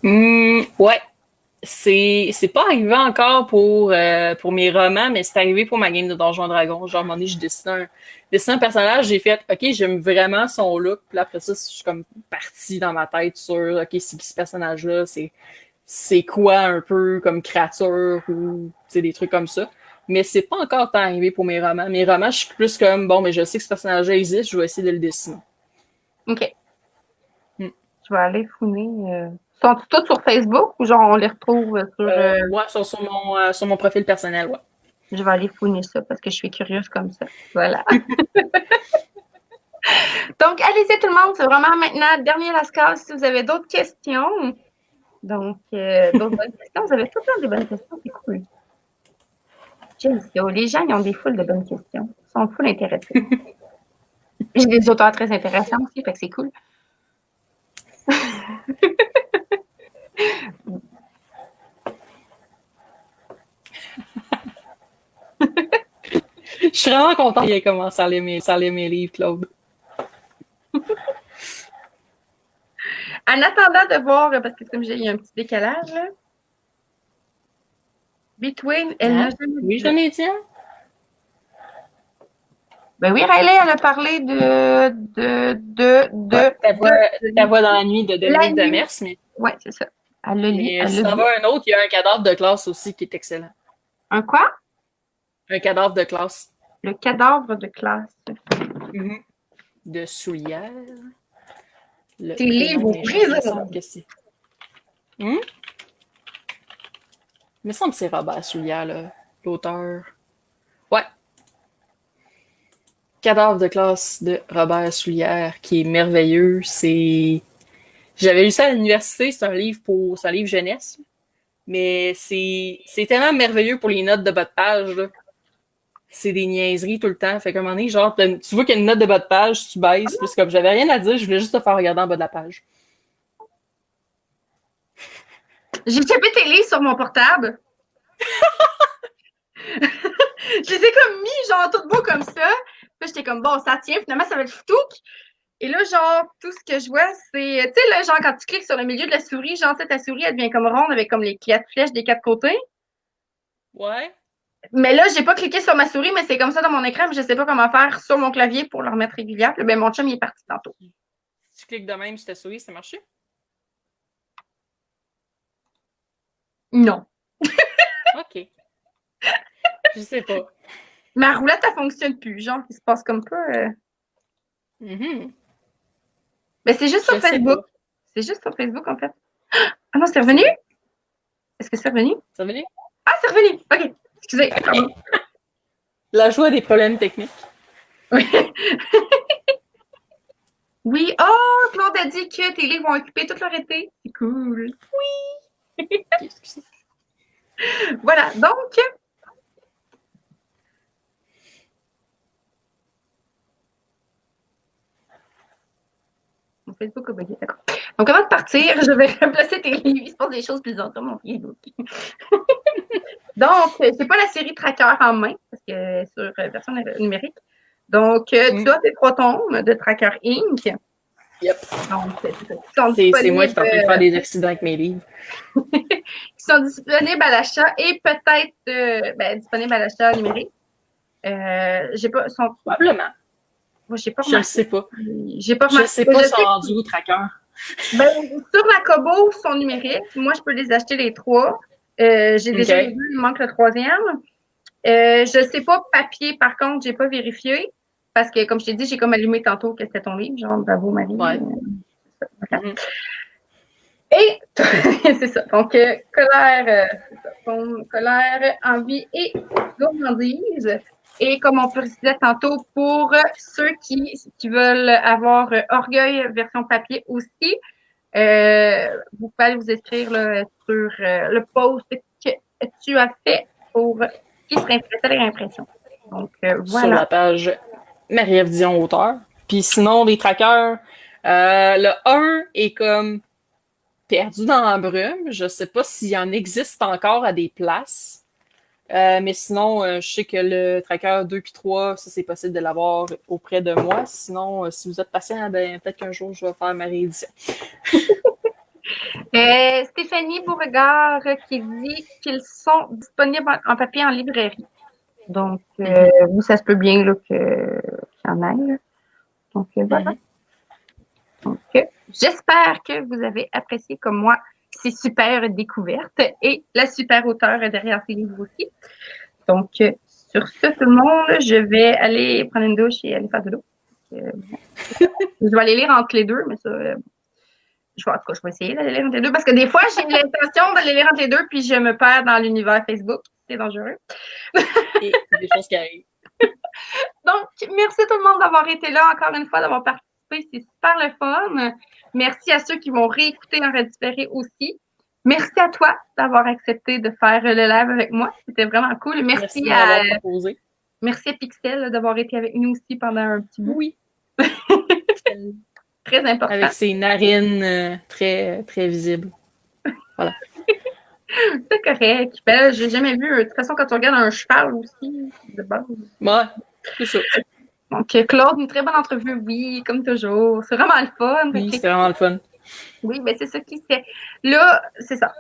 Speaker 1: Ouais. C'est pas arrivé encore pour mes romans, mais c'est arrivé pour ma game de Donjons Dragons. Genre, à un moment donné, je dessine un personnage, j'ai fait, OK, j'aime vraiment son look. Puis après ça, je suis comme partie dans ma tête sur, OK, c'est qui ce personnage-là? C'est quoi un peu comme créature ou des trucs comme ça. Mais c'est pas encore tant arrivé pour mes romans. Mes romans, je suis plus comme, bon, mais je sais que ce personnage-là existe, je vais essayer de le dessiner.
Speaker 2: OK. Je vais aller fouiner. Sont tous sur Facebook ou genre on les retrouve sur...
Speaker 1: Ouais, sont sur mon profil personnel, ouais.
Speaker 2: Je vais aller fouiner ça parce que je suis curieuse comme ça. Voilà. Donc, allez-y tout le monde, c'est vraiment maintenant dernier lascar si vous avez d'autres questions. Donc, d'autres bonnes questions. Vous avez tout le temps des bonnes questions, c'est cool. J'aime ça. Les gens, ils ont des foules de bonnes questions. Ils sont full intéressés. J'ai des auteurs très intéressants aussi, fait que c'est cool.
Speaker 1: Je suis vraiment contente qu'il ait commencé à lire mes livres, Claude.
Speaker 2: En attendant de voir, parce que comme il y a un petit décalage, là. Between, elle n'a jamais
Speaker 1: Oui, j'en ai dit un.
Speaker 2: Ben oui, Riley, elle a parlé
Speaker 1: Ta voix dans la nuit de Dominique Demers, mais...
Speaker 2: Oui, c'est ça. Elle le lit,
Speaker 1: Mais
Speaker 2: elle
Speaker 1: si
Speaker 2: le
Speaker 1: t'en
Speaker 2: dit.
Speaker 1: veux un autre, il y a un cadavre de classe aussi qui est excellent.
Speaker 2: Un quoi?
Speaker 1: Un cadavre de classe.
Speaker 2: Le cadavre de classe.
Speaker 1: Mhm. De Soulière. Le
Speaker 2: Tes livres
Speaker 1: prénom
Speaker 2: au
Speaker 1: m'échappe. Il me
Speaker 2: Brésil.
Speaker 1: semble que c'est. Hmm? Il me semble que c'est Robert Soulière, l'auteur. Ouais. Cadavre de classe de Robert Soulière, qui est merveilleux. J'avais lu ça à l'université, c'est un livre jeunesse. Mais c'est tellement merveilleux pour les notes de bas de page, là. C'est des niaiseries tout le temps. Fait qu'à un moment donné, genre, tu vois qu'il y a une note de bas de page, tu baisses, puis c'est comme j'avais rien à dire, je voulais juste te faire regarder en bas de la page.
Speaker 2: J'ai chopé tes livres sur mon portable. Je les ai comme mis, genre, tout beau comme ça. Puis j'étais comme, bon, ça tient. Finalement, ça va être foutouk. Et là, genre, tout ce que je vois, c'est, tu sais, là, genre, quand tu cliques sur le milieu de la souris, genre, ta souris, elle devient comme ronde avec comme les 4 flèches des 4 côtés.
Speaker 1: Ouais.
Speaker 2: Mais là, j'ai pas cliqué sur ma souris, mais c'est comme ça dans mon écran, mais je sais pas comment faire sur mon clavier pour le remettre régulière. Puis, ben, mon chum, il est parti tantôt.
Speaker 1: Si tu cliques de même sur ta souris, ça marche?
Speaker 2: Non.
Speaker 1: OK. Je sais pas.
Speaker 2: Ma roulette, elle fonctionne plus. Genre, il se passe comme pas.
Speaker 1: Mhm.
Speaker 2: Mais c'est juste
Speaker 1: Je
Speaker 2: sur
Speaker 1: sais
Speaker 2: Facebook.
Speaker 1: pas.
Speaker 2: C'est juste sur Facebook, en fait. Ah non, c'est revenu? Est-ce que c'est revenu?
Speaker 1: Ça va aller?
Speaker 2: Ah, c'est revenu! OK. Excusez. Pardon.
Speaker 1: La joie des problèmes techniques.
Speaker 2: Oui. Oui. Oh, Claude a dit que tes livres vont occuper toute leur été. C'est cool.
Speaker 1: Excusez.
Speaker 2: Voilà. Donc, mon Facebook a bugué, d'accord. Donc, avant de partir, je vais remplacer tes livres. Il se passe des choses bizarres sur mon Facebook. Donc, c'est pas la série Tracker en main, parce que sur version numérique. Donc, tu as tes 3 tomes de Tracker Inc.
Speaker 1: Yep.
Speaker 2: Donc, qui sont
Speaker 1: C'est moi qui
Speaker 2: disponibles,
Speaker 1: suis en train de faire des accidents avec mes livres.
Speaker 2: qui sont disponibles à l'achat et peut-être disponibles à l'achat numérique. J'ai pas,
Speaker 1: Probablement.
Speaker 2: moi, j'ai pas
Speaker 1: Je le
Speaker 2: remarqué.
Speaker 1: sais pas.
Speaker 2: J'ai pas
Speaker 1: Je
Speaker 2: remarqué.
Speaker 1: sais pas si on rendu au tracker.
Speaker 2: Ben, sur la Kobo, sont numériques. Moi, je peux les acheter les 3. J'ai déjà les 2, il manque le 3e. Je sais pas, papier, par contre, j'ai pas vérifié. Parce que, comme je t'ai dit, j'ai comme allumé tantôt que c'était ton livre. Genre, bravo, Marie.
Speaker 1: Ouais.
Speaker 2: Okay. Et, c'est ça. Donc, colère, colère, envie et gourmandise. Et comme on précisait tantôt, pour ceux qui veulent avoir Orgueil version papier aussi, vous pouvez aller vous inscrire là, sur le post que tu as fait pour qui serait intéressé à l'impression. Donc,
Speaker 1: Sur
Speaker 2: voilà.
Speaker 1: la page Marie-Ève Dion, auteur. Puis sinon, les trackers, le 1 est comme perdu dans la brume. Je sais pas s'il en existe encore à des places. Mais sinon, je sais que le tracker 2 puis 3, ça c'est possible de l'avoir auprès de moi. Sinon, si vous êtes patient, ben peut-être qu'un jour je vais faire ma réédition.
Speaker 2: Stéphanie Beauregard qui dit qu'ils sont disponibles en papier en librairie. Donc, oui, ça se peut bien là, qu'il y en ait. Donc, voilà. Donc, j'espère que vous avez apprécié comme moi ces super découvertes et la super auteure derrière ces livres aussi. Donc, sur ce, tout le monde, je vais aller prendre une douche et aller faire de l'eau. Je vais aller lire entre les deux, mais ça, en tout cas, je vais essayer d'aller lire entre les deux parce que des fois, j'ai l'intention d'aller lire entre les deux puis je me perds dans l'univers Facebook. C'est dangereux.
Speaker 1: Et des choses qui arrivent.
Speaker 2: Donc, merci tout le monde d'avoir été là, encore une fois, d'avoir participé. C'est super le fun. Merci à ceux qui vont réécouter en redifféré aussi. Merci à toi d'avoir accepté de faire le live avec moi. C'était vraiment cool.
Speaker 1: Merci de m'avoir proposé.
Speaker 2: Merci à Pixel d'avoir été avec nous aussi pendant un petit bout.
Speaker 1: Oui.
Speaker 2: Très important.
Speaker 1: Avec ses narines très, très visibles. Voilà.
Speaker 2: C'est correct. Ben, j'ai jamais vu. De toute façon, quand tu regardes un cheval aussi, de base.
Speaker 1: Ouais, c'est ça.
Speaker 2: Donc, Claude, une très bonne entrevue, oui, comme toujours. C'est vraiment le fun.
Speaker 1: Oui, c'était vraiment le fun.
Speaker 2: Oui, mais c'est ça qui fait. Là, c'est ça.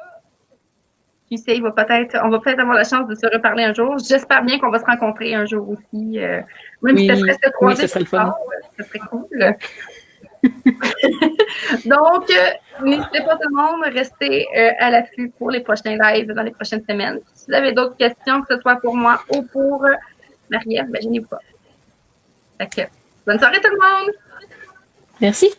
Speaker 2: Qui sait, on va peut-être avoir la chance de se reparler un jour. J'espère bien qu'on va se rencontrer un jour aussi. Même si ça serait se croiser,
Speaker 1: ce serait le fun.
Speaker 2: ça serait cool. Donc, n'hésitez pas tout le monde, restez à l'affût pour les prochains lives dans les prochaines semaines. Si vous avez d'autres questions, que ce soit pour moi ou pour Marie-Ève, gênez-vous pas. Fait que, bonne soirée tout le monde!
Speaker 1: Merci.